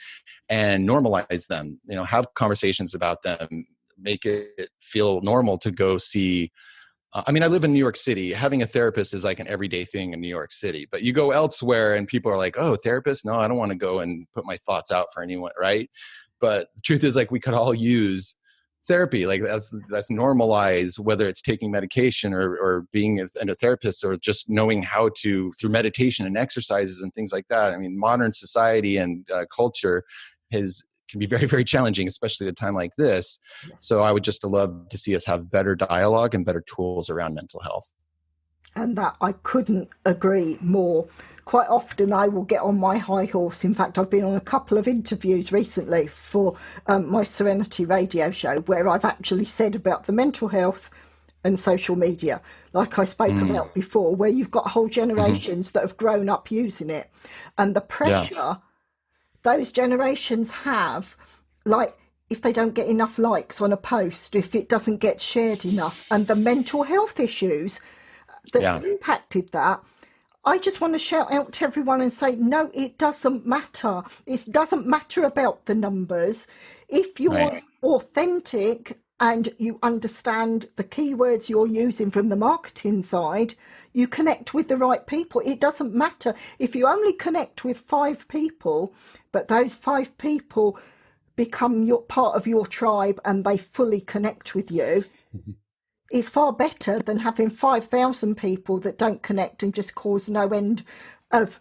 and normalize them. Have conversations about them, make it feel normal to go see. I mean, I live in New York City. Having a therapist is like an everyday thing in New York City. But you go elsewhere and people are like, "Oh, therapist? No, I don't want to go and put my thoughts out for anyone," right? But the truth is, like, we could all use therapy. Like that's normalized, whether it's taking medication or being a therapist, or just knowing how to, through meditation and exercises and things like that. I mean, modern society and culture can be very, very challenging, especially at a time like this. So I would just love to see us have better dialogue and better tools around mental health. And that I couldn't agree more. Quite often I will get on my high horse. In fact, I've been on a couple of interviews recently for my Serenity radio show, where I've actually said about the mental health and social media, like I spoke about before, where you've got whole generations that have grown up using it. And the pressure those generations have, like, if they don't get enough likes on a post, if it doesn't get shared enough, and the mental health issues that's impacted that. I just want to shout out to everyone and say, no, it doesn't matter. It doesn't matter about the numbers. If you're authentic and you understand the keywords you're using from the marketing side, you connect with the right people. It doesn't matter if you only connect with 5 people, but those 5 people become part of your tribe and they fully connect with you. It's far better than having 5,000 people that don't connect and just cause no end of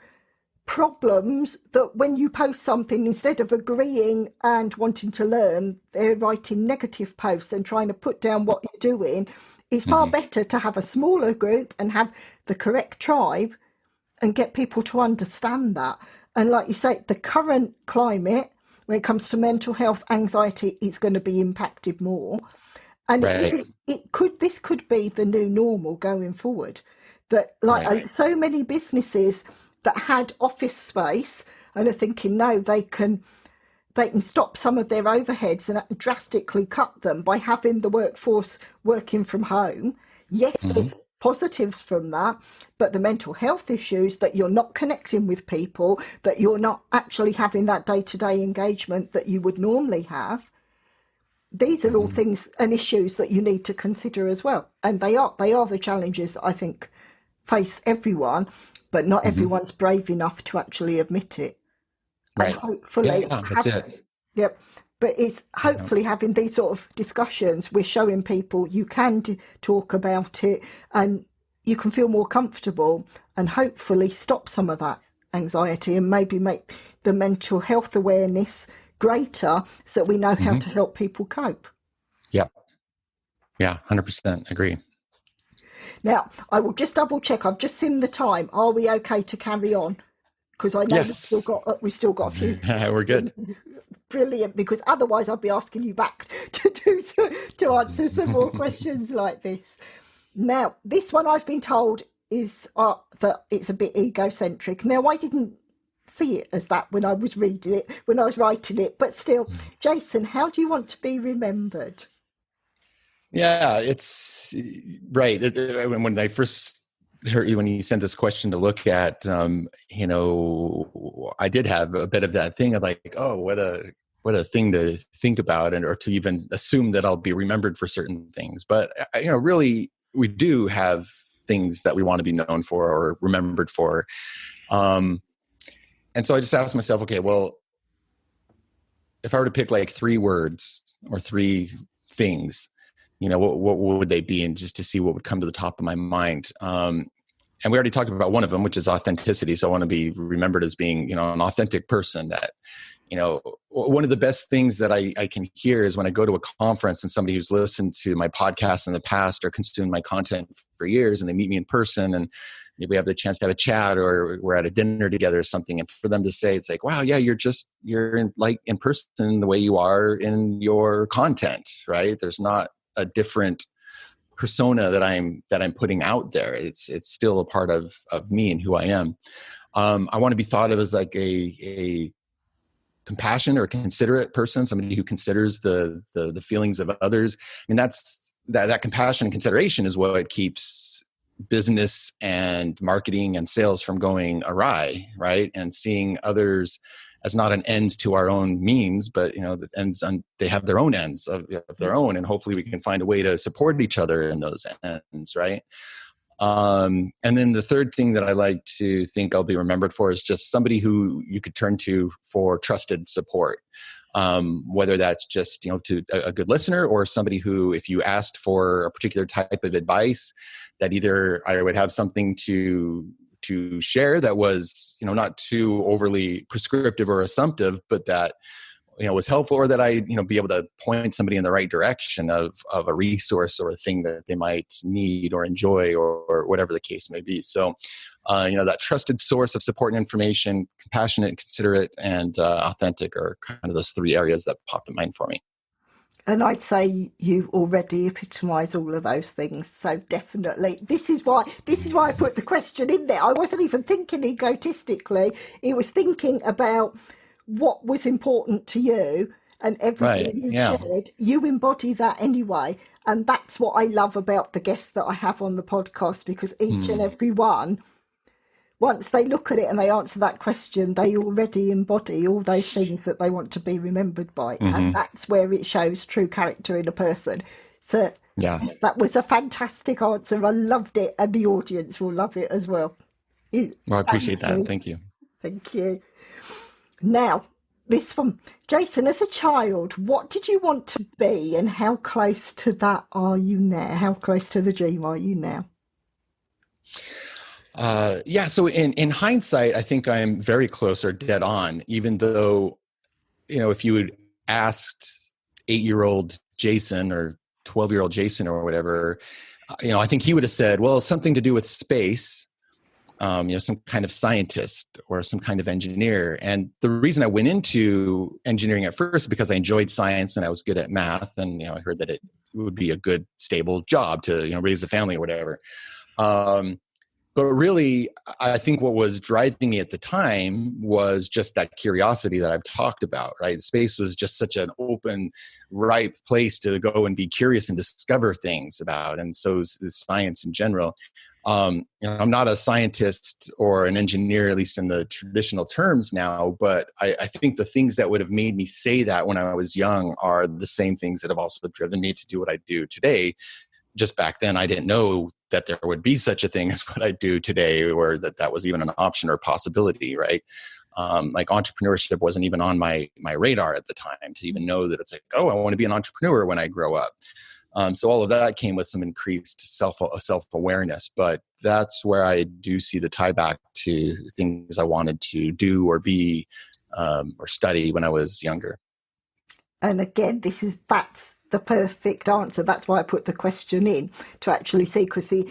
problems, that when you post something, instead of agreeing and wanting to learn, they're writing negative posts and trying to put down what you're doing. It's far better to have a smaller group and have the correct tribe and get people to understand that. And like you say, the current climate, when it comes to mental health, anxiety, is going to be impacted more. And this could be the new normal going forward. That so many businesses that had office space and are thinking, no, they can stop some of their overheads and drastically cut them by having the workforce working from home. Yes, there's positives from that, but the mental health issues, that you're not connecting with people, that you're not actually having that day-to-day engagement that you would normally have. These are all things and issues that you need to consider as well. And they are the challenges that I think face everyone, but not everyone's brave enough to actually admit it. Right. And hopefully, that's it. Yep. But it's hopefully having these sort of discussions, we're showing people you can talk about it and you can feel more comfortable and hopefully stop some of that anxiety and maybe make the mental health awareness greater so that we know how to help people cope. Yeah. Yeah, 100% agree. Now, I will just double check. I've just seen the time. Are we okay to carry on? Because I know Yes. we've still got a few. We're good. Brilliant, because otherwise I'd be asking you back to answer some more questions like this. Now, this one I've been told is that it's a bit egocentric. Now, I didn't see it as that when I was writing it, but still, Jason, how do you want to be remembered? Yeah, it's right. When I first heard you, when you sent this question to look at, I did have a bit of that thing of like, oh, what a thing to think about, or to even assume that I'll be remembered for certain things. But really, we do have things that we want to be known for or remembered for. And so I just asked myself, okay, well, if I were to pick like 3 words or 3 things, what would they be? And just to see what would come to the top of my mind. And we already talked about one of them, which is authenticity. So I want to be remembered as being, an authentic person. That, one of the best things that I can hear is when I go to a conference and somebody who's listened to my podcast in the past or consumed my content for years, and they meet me in person and maybe we have the chance to have a chat or we're at a dinner together or something. And for them to say, it's like, wow, yeah, you're in person the way you are in your content, right? There's not a different persona that I'm putting out there. It's still a part of me and who I am. I want to be thought of as like a compassionate or considerate person, somebody who considers the feelings of others. I mean, that compassion and consideration is what keeps business and marketing and sales from going awry, right? And seeing others as not an end to our own means, but the ends they have their own ends of their own, and hopefully we can find a way to support each other in those ends, right? And then the third thing that I like to think I'll be remembered for is just somebody who you could turn to for trusted support. Whether that's just to a good listener, or somebody who, if you asked for a particular type of advice, that either I would have something to share that was not too overly prescriptive or assumptive, but that was helpful, or that I be able to point somebody in the right direction of a resource or a thing that they might need or enjoy, or whatever the case may be. So that trusted source of support and information, compassionate, considerate, and authentic are kind of those 3 areas that popped in mind for me. And I'd say you already epitomise all of those things. So definitely, this is why I put the question in there. I wasn't even thinking egotistically. It was thinking about what was important to you, and everything you shared. You embody that anyway. And that's what I love about the guests that I have on the podcast, because each and every one, once they look at it and they answer that question, they already embody all those things that they want to be remembered by. And that's where it shows true character in a person. So that was a fantastic answer. I loved it, and the audience will love it as well. Well, I appreciate that. Thank you. Thank you. Now, this from Jason. As a child, what did you want to be, and how close to that are you now? How close to the dream are you now? So in hindsight, I think I'm very close or dead on, even though, if you had asked 8-year-old Jason or 12-year-old Jason or whatever, I think he would have said, well, something to do with space, some kind of scientist or some kind of engineer. And the reason I went into engineering at first is because I enjoyed science and I was good at math. And, I heard that it would be a good, stable job to, raise a family or whatever. But really, I think what was driving me at the time was just that curiosity that I've talked about, right? Space was just such an open, ripe place to go and be curious and discover things about. And so is science in general. I'm not a scientist or an engineer, at least in the traditional terms now, but I think the things that would have made me say that when I was young are the same things that have also driven me to do what I do today. Just back then, I didn't know that there would be such a thing as what I do today, or that was even an option or a possibility, right? Like entrepreneurship wasn't even on my radar at the time to even know that it's like, oh, I want to be an entrepreneur when I grow up. So all of that came with some increased self-awareness, but that's where I do see the tie back to things I wanted to do or be or study when I was younger. And again, that's the perfect answer. That's why I put the question in, to actually see, because a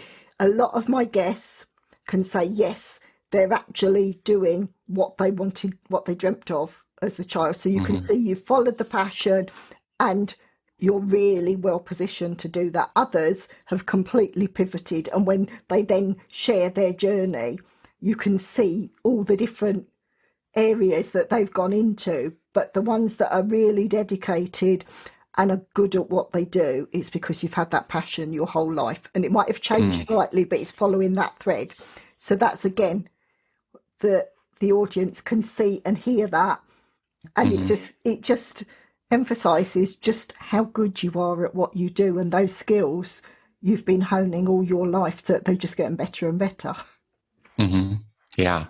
lot of my guests can say, yes, they're actually doing what they wanted, what they dreamt of as a child. So you can see you followed the passion and you're really well positioned to do that. Others have completely pivoted. And when they then share their journey, you can see all the different areas that they've gone into. But the ones that are really dedicated and are good at what they do, it's because you've had that passion your whole life. And it might have changed slightly, but it's following that thread. So that's, again, the audience can see and hear that. And it just emphasizes just how good you are at what you do, and those skills you've been honing all your life, so that they're just getting better and better. Yeah.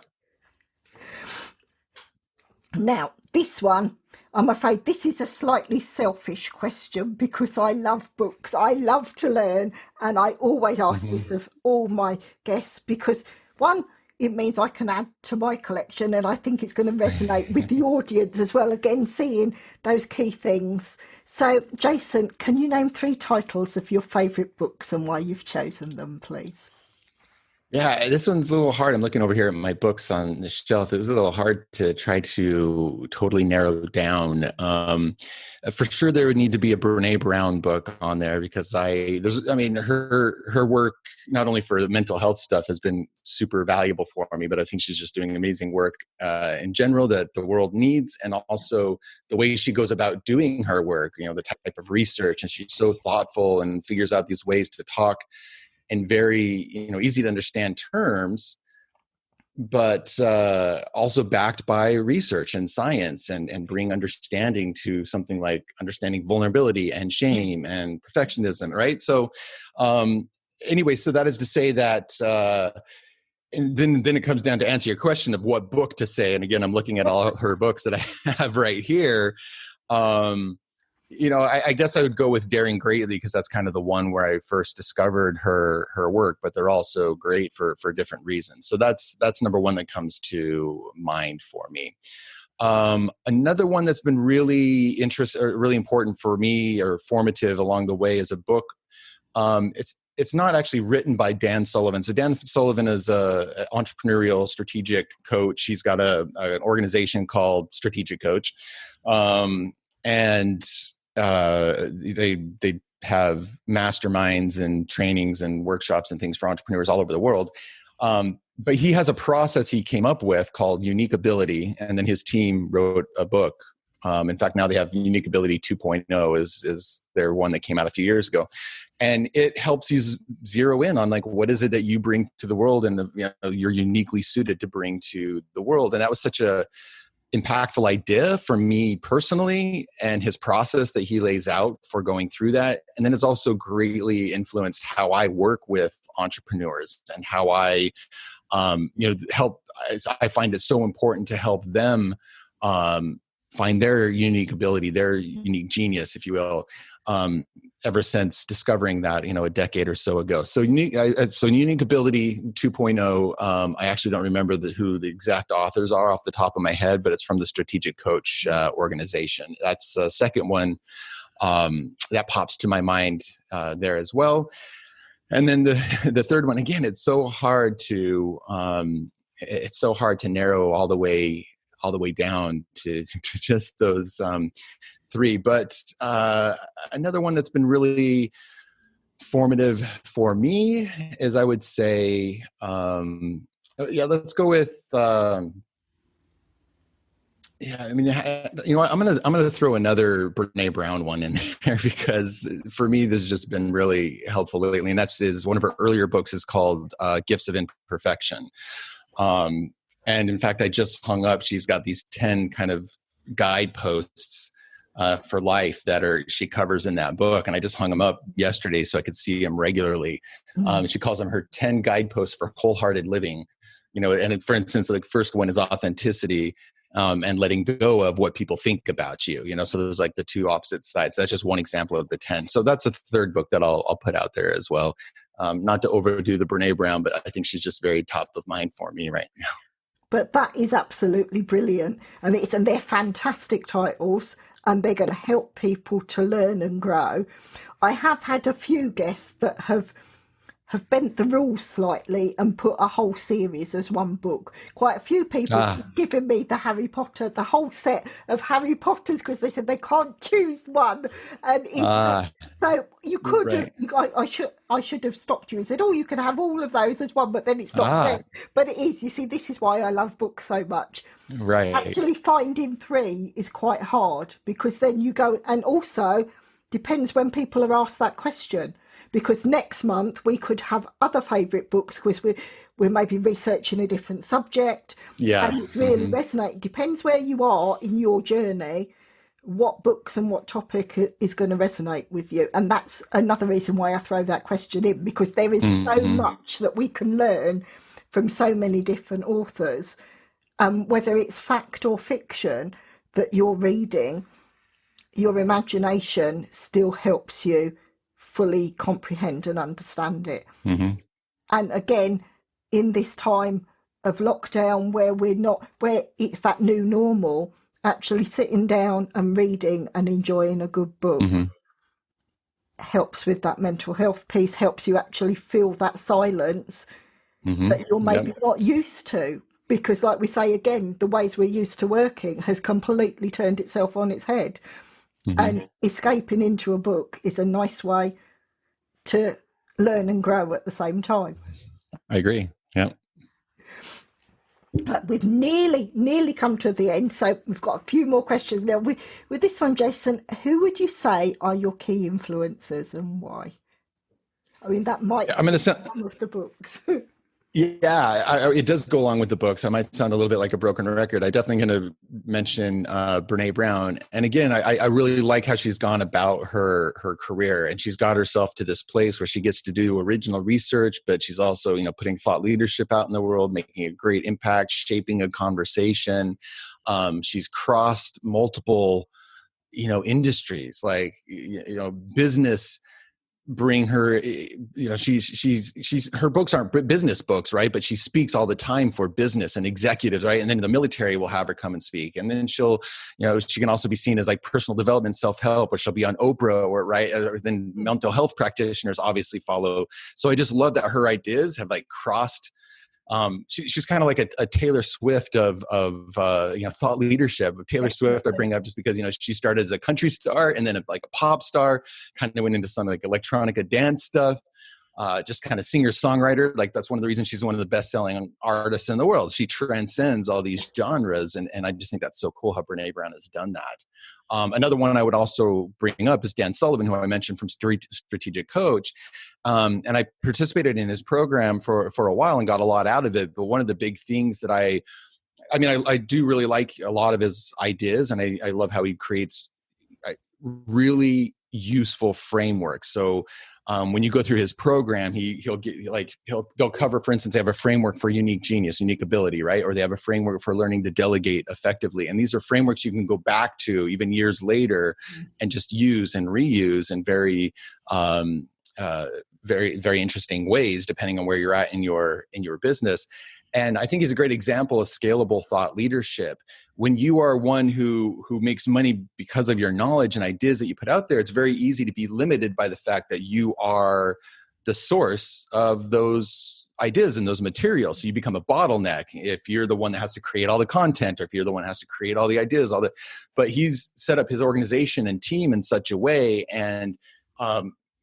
Now, this one, I'm afraid this is a slightly selfish question, because I love books. I love to learn, and I always ask this of all my guests, because one, it means I can add to my collection, and I think it's going to resonate with the audience as well, again, seeing those key things. So, Jason, can you name 3 titles of your favourite books and why you've chosen them, please? Yeah, this one's a little hard. I'm looking over here at my books on the shelf. It was a little hard to try to totally narrow down. For sure, there would need to be a Brene Brown book on there, because her work, not only for the mental health stuff, has been super valuable for me, but I think she's just doing amazing work in general that the world needs, and also the way she goes about doing her work. The type of research, and she's so thoughtful and figures out these ways to talk in very easy to understand terms, but also backed by research and science, and bring understanding to something like understanding vulnerability and shame and perfectionism, right? So anyway, so that is to say that and then it comes down to answer your question of what book to say. And again, I'm looking at all her books that I have right here. I guess I would go with Daring Greatly, because that's kind of the one where I first discovered her work, but they're also great for different reasons. So that's number one that comes to mind for me. Another one that's been really really important for me, or formative along the way, is a book. It's not actually written by Dan Sullivan. So Dan Sullivan is an entrepreneurial strategic coach. He's got an organization called Strategic Coach. And they have masterminds and trainings and workshops and things for entrepreneurs all over the world. But he has a process he came up with called Unique Ability, and then his team wrote a book. In fact, now they have Unique Ability 2.0 is their one that came out a few years ago. And it helps you zero in on, like, what is it that you bring to the world, and you're uniquely suited to bring to the world. And that was such a impactful idea for me personally, and his process that he lays out for going through that. And then it's also greatly influenced how I work with entrepreneurs, and how I help. I find it so important to help them find their unique ability, their unique genius, if you will, ever since discovering that, a decade or so ago. So Unique Ability 2.0, I actually don't remember who the exact authors are off the top of my head, but it's from the Strategic Coach organization. That's the second one that pops to my mind there as well. And then the third one, again, it's so hard to narrow all the way down to just those 3. But another one that's been really formative for me is, I would say, let's go with I'm gonna throw another Brene Brown one in there, because for me this has just been really helpful lately, and is one of her earlier books is called Gifts of Imperfection. And in fact, I just hung up, she's got these 10 kind of guideposts for life that she covers in that book. And I just hung them up yesterday so I could see them regularly. She calls them her 10 guideposts for wholehearted living. and for instance, the first one is authenticity, and letting go of what people think about you, so there's like the two opposite sides. That's just one example of the 10. So that's a third book that I'll put out there as well. Not to overdo the Brene Brown, but I think she's just very top of mind for me right now. But that is absolutely brilliant. And they're fantastic titles, and they're going to help people to learn and grow. I have had a few guests that have bent the rules slightly and put a whole series as one book. Quite a few people have given me the whole set of Harry Potters, because they said they can't choose one. And so you could, right. I should have stopped you and said, you can have all of those as one, but then it's not fair. But it is. You see, this is why I love books so much. Right. Actually, finding 3 is quite hard, because then you go, and also depends when people are asked that question. Because next month we could have other favourite books, because we're maybe researching a different subject. Yeah. And it really resonates. Depends where you are in your journey, what books and what topic is going to resonate with you. And that's another reason why I throw that question in, because there is so much that we can learn from so many different authors, whether it's fact or fiction that you're reading. Your imagination still helps you fully comprehend and understand it. And again, in this time of lockdown where it's that new normal, actually sitting down and reading and enjoying a good book helps with that mental health piece, helps you actually feel that silence that you're maybe not used to. Because like we say again, the ways we're used to working has completely turned itself on its head. And escaping into a book is a nice way to learn and grow at the same time. I agree. Yeah. But we've nearly come to the end, so we've got a few more questions now. With this one, Jason, who would you say are your key influencers and why? I mean, that might be some of the books. Yeah, it does go along with the books. I might sound a little bit like a broken record. I definitely going to mention Brene Brown. And again, I really like how she's gone about her career, and she's got herself to this place where she gets to do original research, but she's also, putting thought leadership out in the world, making a great impact, shaping a conversation. She's crossed multiple, industries, like, business. Bring her, she's her books aren't business books, right? But she speaks all the time for business and executives, right? And then the military will have her come and speak, and then she'll, she can also be seen as like personal development, self-help, or she'll be on Oprah, or right. Or then mental health practitioners obviously follow. So I just love that her ideas have like crossed. She's kind of like a Taylor Swift of thought leadership. Taylor Swift I bring up just because she started as a country star and then like a pop star, kind of went into some like electronica dance stuff. Just kind of singer-songwriter. Like that's one of the reasons she's one of the best-selling artists in the world. She transcends all these genres, and I just think that's so cool how Brene Brown has done that. Another one I would also bring up is Dan Sullivan, who I mentioned from Strategic Coach. And I participated in his program for a while and got a lot out of it. But one of the big things that I do really like a lot of his ideas, and I love how he creates really useful frameworks. So when you go through his program, they'll cover, for instance, they have a framework for unique genius, unique ability, right? Or they have a framework for learning to delegate effectively. And these are frameworks you can go back to even years later and just use and reuse in very, very interesting ways, depending on where you're at in your business. And I think he's a great example of scalable thought leadership. When you are one who makes money because of your knowledge and ideas that you put out there, it's very easy to be limited by the fact that you are the source of those ideas and those materials. So you become a bottleneck if you're the one that has to create all the content, or if you're the one that has to create all the ideas, but he's set up his organization and team in such a way, and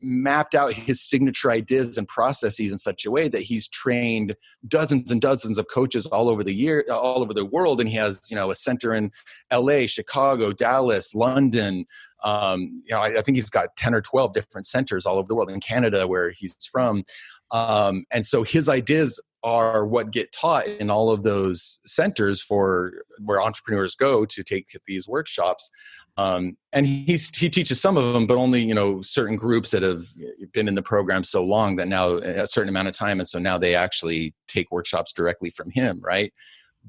mapped out his signature ideas and processes in such a way that he's trained dozens and dozens of coaches all over the world. And he has, a center in LA, Chicago, Dallas, London. I think he's got 10 or 12 different centers all over the world, in Canada, where he's from. And so his ideas are what get taught in all of those centers for where entrepreneurs go to take these workshops. And he teaches some of them, but only, certain groups that have been in the program so long that now a certain amount of time. And so now they actually take workshops directly from him. Right.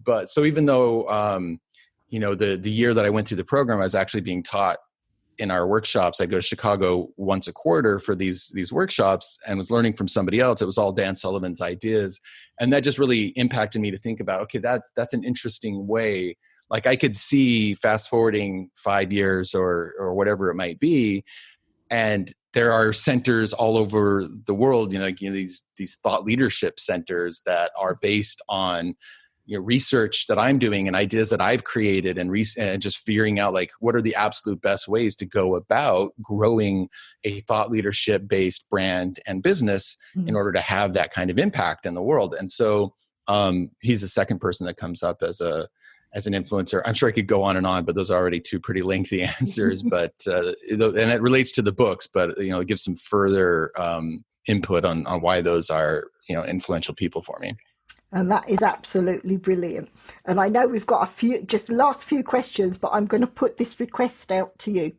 But so even though, the year that I went through the program, I was actually being taught in our workshops. I go to Chicago once a quarter for these workshops and was learning from somebody else. It was all Dan Sullivan's ideas. And that just really impacted me to think about, okay, that's an interesting way. Like I could see fast forwarding 5 years or whatever it might be. And there are centers all over the world, these thought leadership centers that are based on research that I'm doing and ideas that I've created and just figuring out like what are the absolute best ways to go about growing a thought leadership based brand and business in order to have that kind of impact in the world. And so he's the second person that comes up as an influencer. I'm sure I could go on, but those are already two pretty lengthy answers. But and it relates to the books, but it gives some further input on why those are influential people for me. And that is absolutely brilliant. And I know we've got just the last few questions, but I'm going to put this request out to you.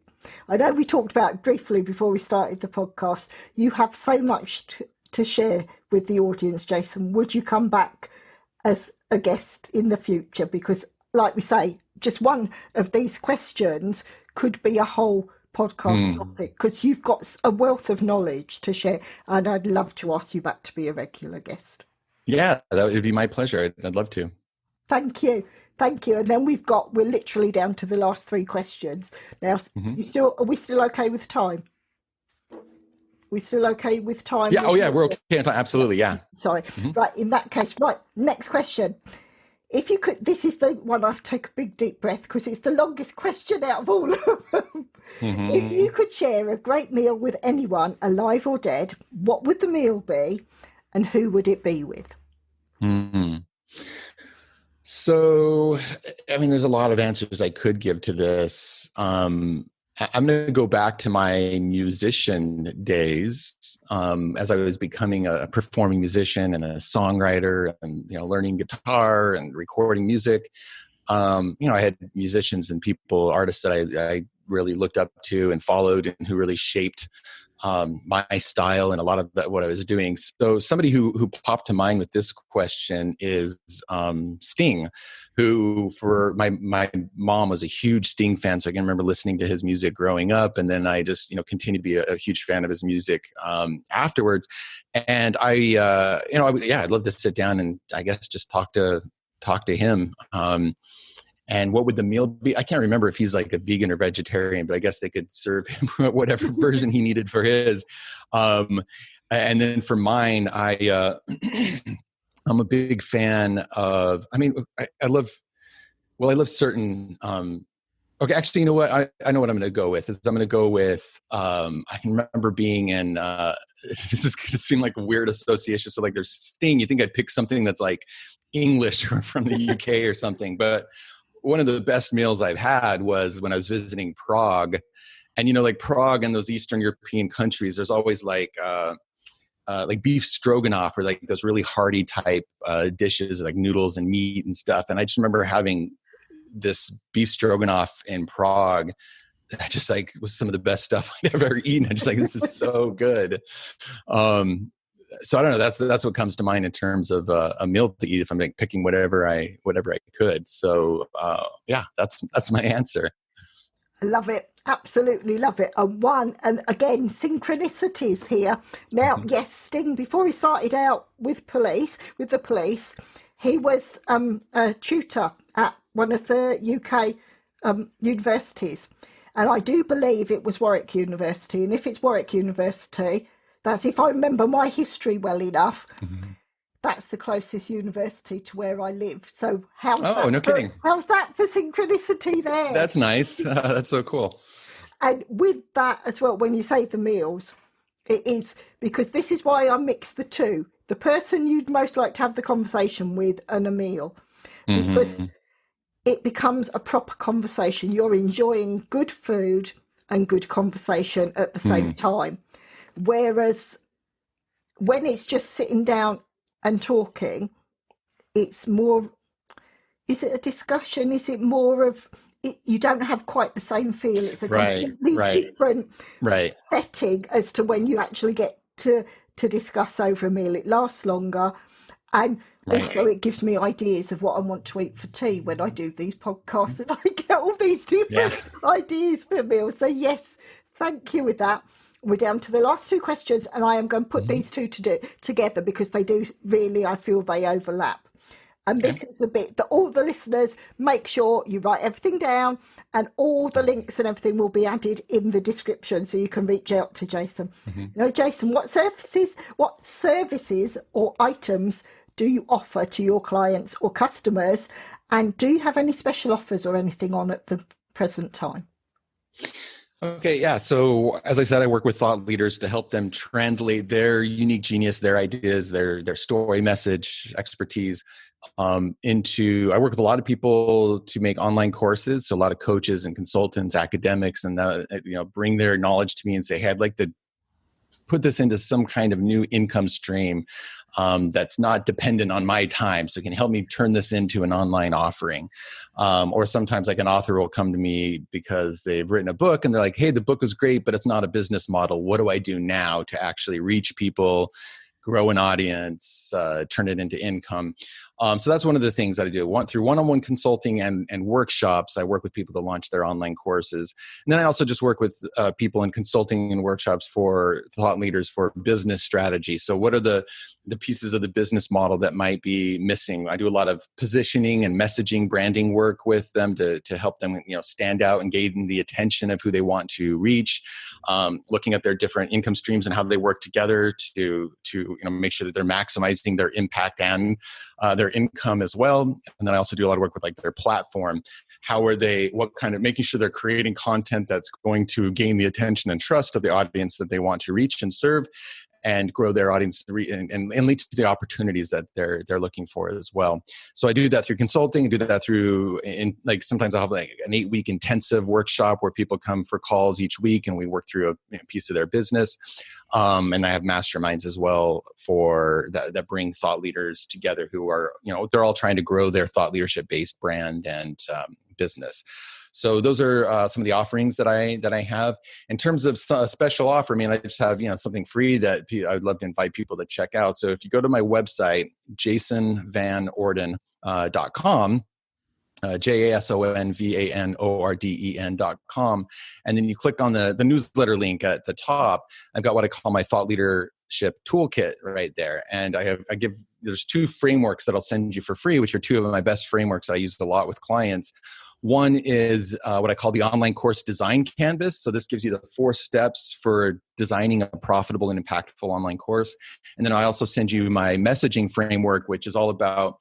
I know we talked about it briefly before we started the podcast. You have so much to share with the audience, Jason. Would you come back as a guest in the future? Because like we say, just one of these questions could be a whole podcast topic, because you've got a wealth of knowledge to share. And I'd love to ask you back to be a regular guest. Yeah, that would be my pleasure. I'd love to. Thank you. And then we're literally down to the last 3 questions. Now, are we still okay with time? We still okay with time? Yeah. Oh yeah, we're okay on time. Absolutely. Yeah. Sorry. Right. In that case, right. Next question. If you could, this is the one I've taken a big deep breath because it's the longest question out of all of them. If you could share a great meal with anyone, alive or dead, what would the meal be? And who would it be with? So, there's a lot of answers I could give to this. I'm going to go back to my musician days as I was becoming a performing musician and a songwriter and, learning guitar and recording music. I had musicians and artists that I really looked up to and followed and who really shaped my style and a lot of what I was doing. So somebody who popped to mind with this question is Sting, who for my mom was a huge Sting fan. So I can remember listening to his music growing up. And then I just, continued to be a huge fan of his music afterwards. And I'd love to sit down and I guess just talk to him. And what would the meal be? I can't remember if he's like a vegan or vegetarian, but I guess they could serve him whatever version he needed for his. And then for mine, I'm a big fan of, I love certain, okay, actually, you know what? I know what I'm going to go with. I'm going to go with, I can remember being in, this is going to seem like a weird association. So like there's Sting, you think I'd pick something that's like English or from the UK or something, but one of the best meals I've had was when I was visiting Prague. And, like Prague and those Eastern European countries, there's always like beef stroganoff or like those really hearty type dishes like noodles and meat and stuff. And I just remember having this beef stroganoff in Prague. That just like was some of the best stuff I'd ever eaten. I'm just like, this is so good. So I don't know. That's what comes to mind in terms of a meal to eat if I'm like picking whatever I could. So that's my answer. I love it. Absolutely love it. And again, synchronicities here. Now, yes, Sting, before he started out with the police, he was a tutor at one of the UK universities. And I do believe it was Warwick University. And if it's Warwick University, that's, if I remember my history well enough, that's the closest university to where I live. So how's that for synchronicity there? That's nice. That's so cool. And with that as well, when you say the meals, it is because this is why I mix the two. The person you'd most like to have the conversation with and a meal. Because it becomes a proper conversation. You're enjoying good food and good conversation at the same time. Whereas when it's just sitting down and talking, it's more, is it a discussion? Is it more of, you don't have quite the same feel. It's a completely different setting as to when you actually get to discuss over a meal. It lasts longer. And also it gives me ideas of what I want to eat for tea when I do these podcasts, and I get all these different ideas for meals. So yes, thank you with that. We're down to the last two questions, and I am going to put these two together because they do really, I feel they overlap. And this is the bit that all the listeners, make sure you write everything down, and all the links and everything will be added in the description so you can reach out to Jason. Now, Jason, what services or items do you offer to your clients or customers? And do you have any special offers or anything on at the present time? Okay, yeah. So as I said, I work with thought leaders to help them translate their unique genius, their ideas, their story, message, expertise into. I work with a lot of people to make online courses. So a lot of coaches and consultants, academics, and bring their knowledge to me and say, "Hey, I'd like to put this into some kind of new income stream that's not dependent on my time. So it can help me turn this into an online offering." Or sometimes like an author will come to me because they've written a book and they're like, "Hey, the book was great, but it's not a business model. What do I do now to actually reach people, grow an audience, turn it into income?" So that's one of the things that I do. Through one-on-one consulting and workshops, I work with people to launch their online courses. And then I also just work with people in consulting and workshops for thought leaders for business strategy. So what are the pieces of the business model that might be missing? I do a lot of positioning and messaging, branding work with them to help them stand out and gain the attention of who they want to reach. Looking at their different income streams and how they work together to make sure that they're maximizing their impact and their income as well. And then I also do a lot of work with like their platform. Making sure they're creating content that's going to gain the attention and trust of the audience that they want to reach and serve, and grow their audience and lead to the opportunities that they're looking for as well. So I do that through consulting. I do that through sometimes I'll have like an 8-week intensive workshop where people come for calls each week and we work through a piece of their business. And I have masterminds as well for that bring thought leaders together who are, they're all trying to grow their thought leadership based brand and business. So those are some of the offerings that I have. In terms of a special offer, I just have something free that I'd love to invite people to check out. So if you go to my website, jasonvanorden.com, JASONVANORDEN.com, and then you click on the newsletter link at the top. I've got what I call my thought leadership toolkit right there, and there's 2 frameworks that I'll send you for free, which are 2 of my best frameworks I use a lot with clients. One is what I call the online course design canvas. So this gives you the 4 steps for designing a profitable and impactful online course. And then I also send you my messaging framework, which is all about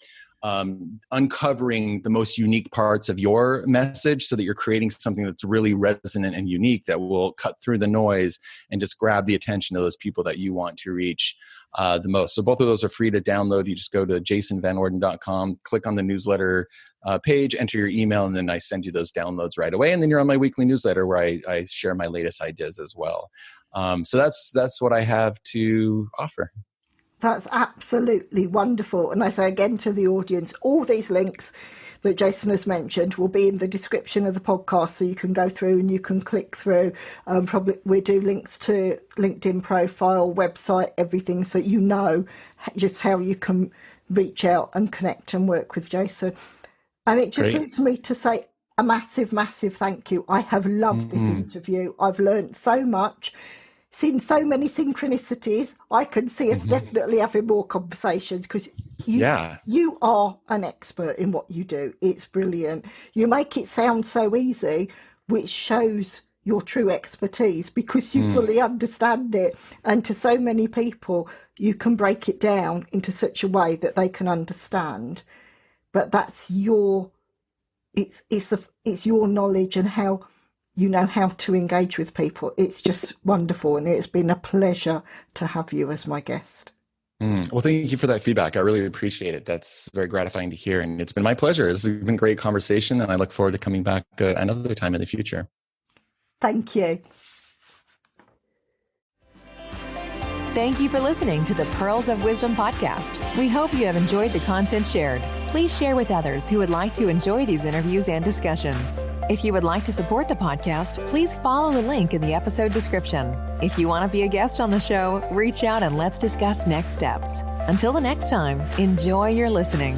uncovering the most unique parts of your message so that you're creating something that's really resonant and unique that will cut through the noise and just grab the attention of those people that you want to reach the most. So both of those are free to download. You just go to jasonvanorden.com, click on the newsletter page, enter your email, and then I send you those downloads right away. And then you're on my weekly newsletter where I share my latest ideas as well. So that's what I have to offer. That's absolutely wonderful. And I say again to the audience, all these links that Jason has mentioned will be in the description of the podcast, so you can go through and you can click through. Probably we do links to LinkedIn profile, website, everything, so you know just how you can reach out and connect and work with Jason. And it just leads me to say a massive, massive thank you. I have loved this interview. I've learned so much. Seen so many synchronicities. I can see us definitely having more conversations because you are an expert in what you do. It's brilliant. You make it sound so easy, which shows your true expertise because you fully understand it. And to so many people, you can break it down into such a way that they can understand. But that's it's your knowledge and how you know how to engage with people. It's just wonderful, and it's been a pleasure to have you as my guest. Well, thank you for that feedback. I really appreciate it. That's very gratifying to hear, and it's been my pleasure. It's been a great conversation, and I look forward to coming back another time in the future. Thank you. Thank you for listening to the Pearls of Wisdom podcast. We hope you have enjoyed the content shared. Please share with others who would like to enjoy these interviews and discussions. If you would like to support the podcast, please follow the link in the episode description. If you want to be a guest on the show, reach out and let's discuss next steps. Until the next time, enjoy your listening.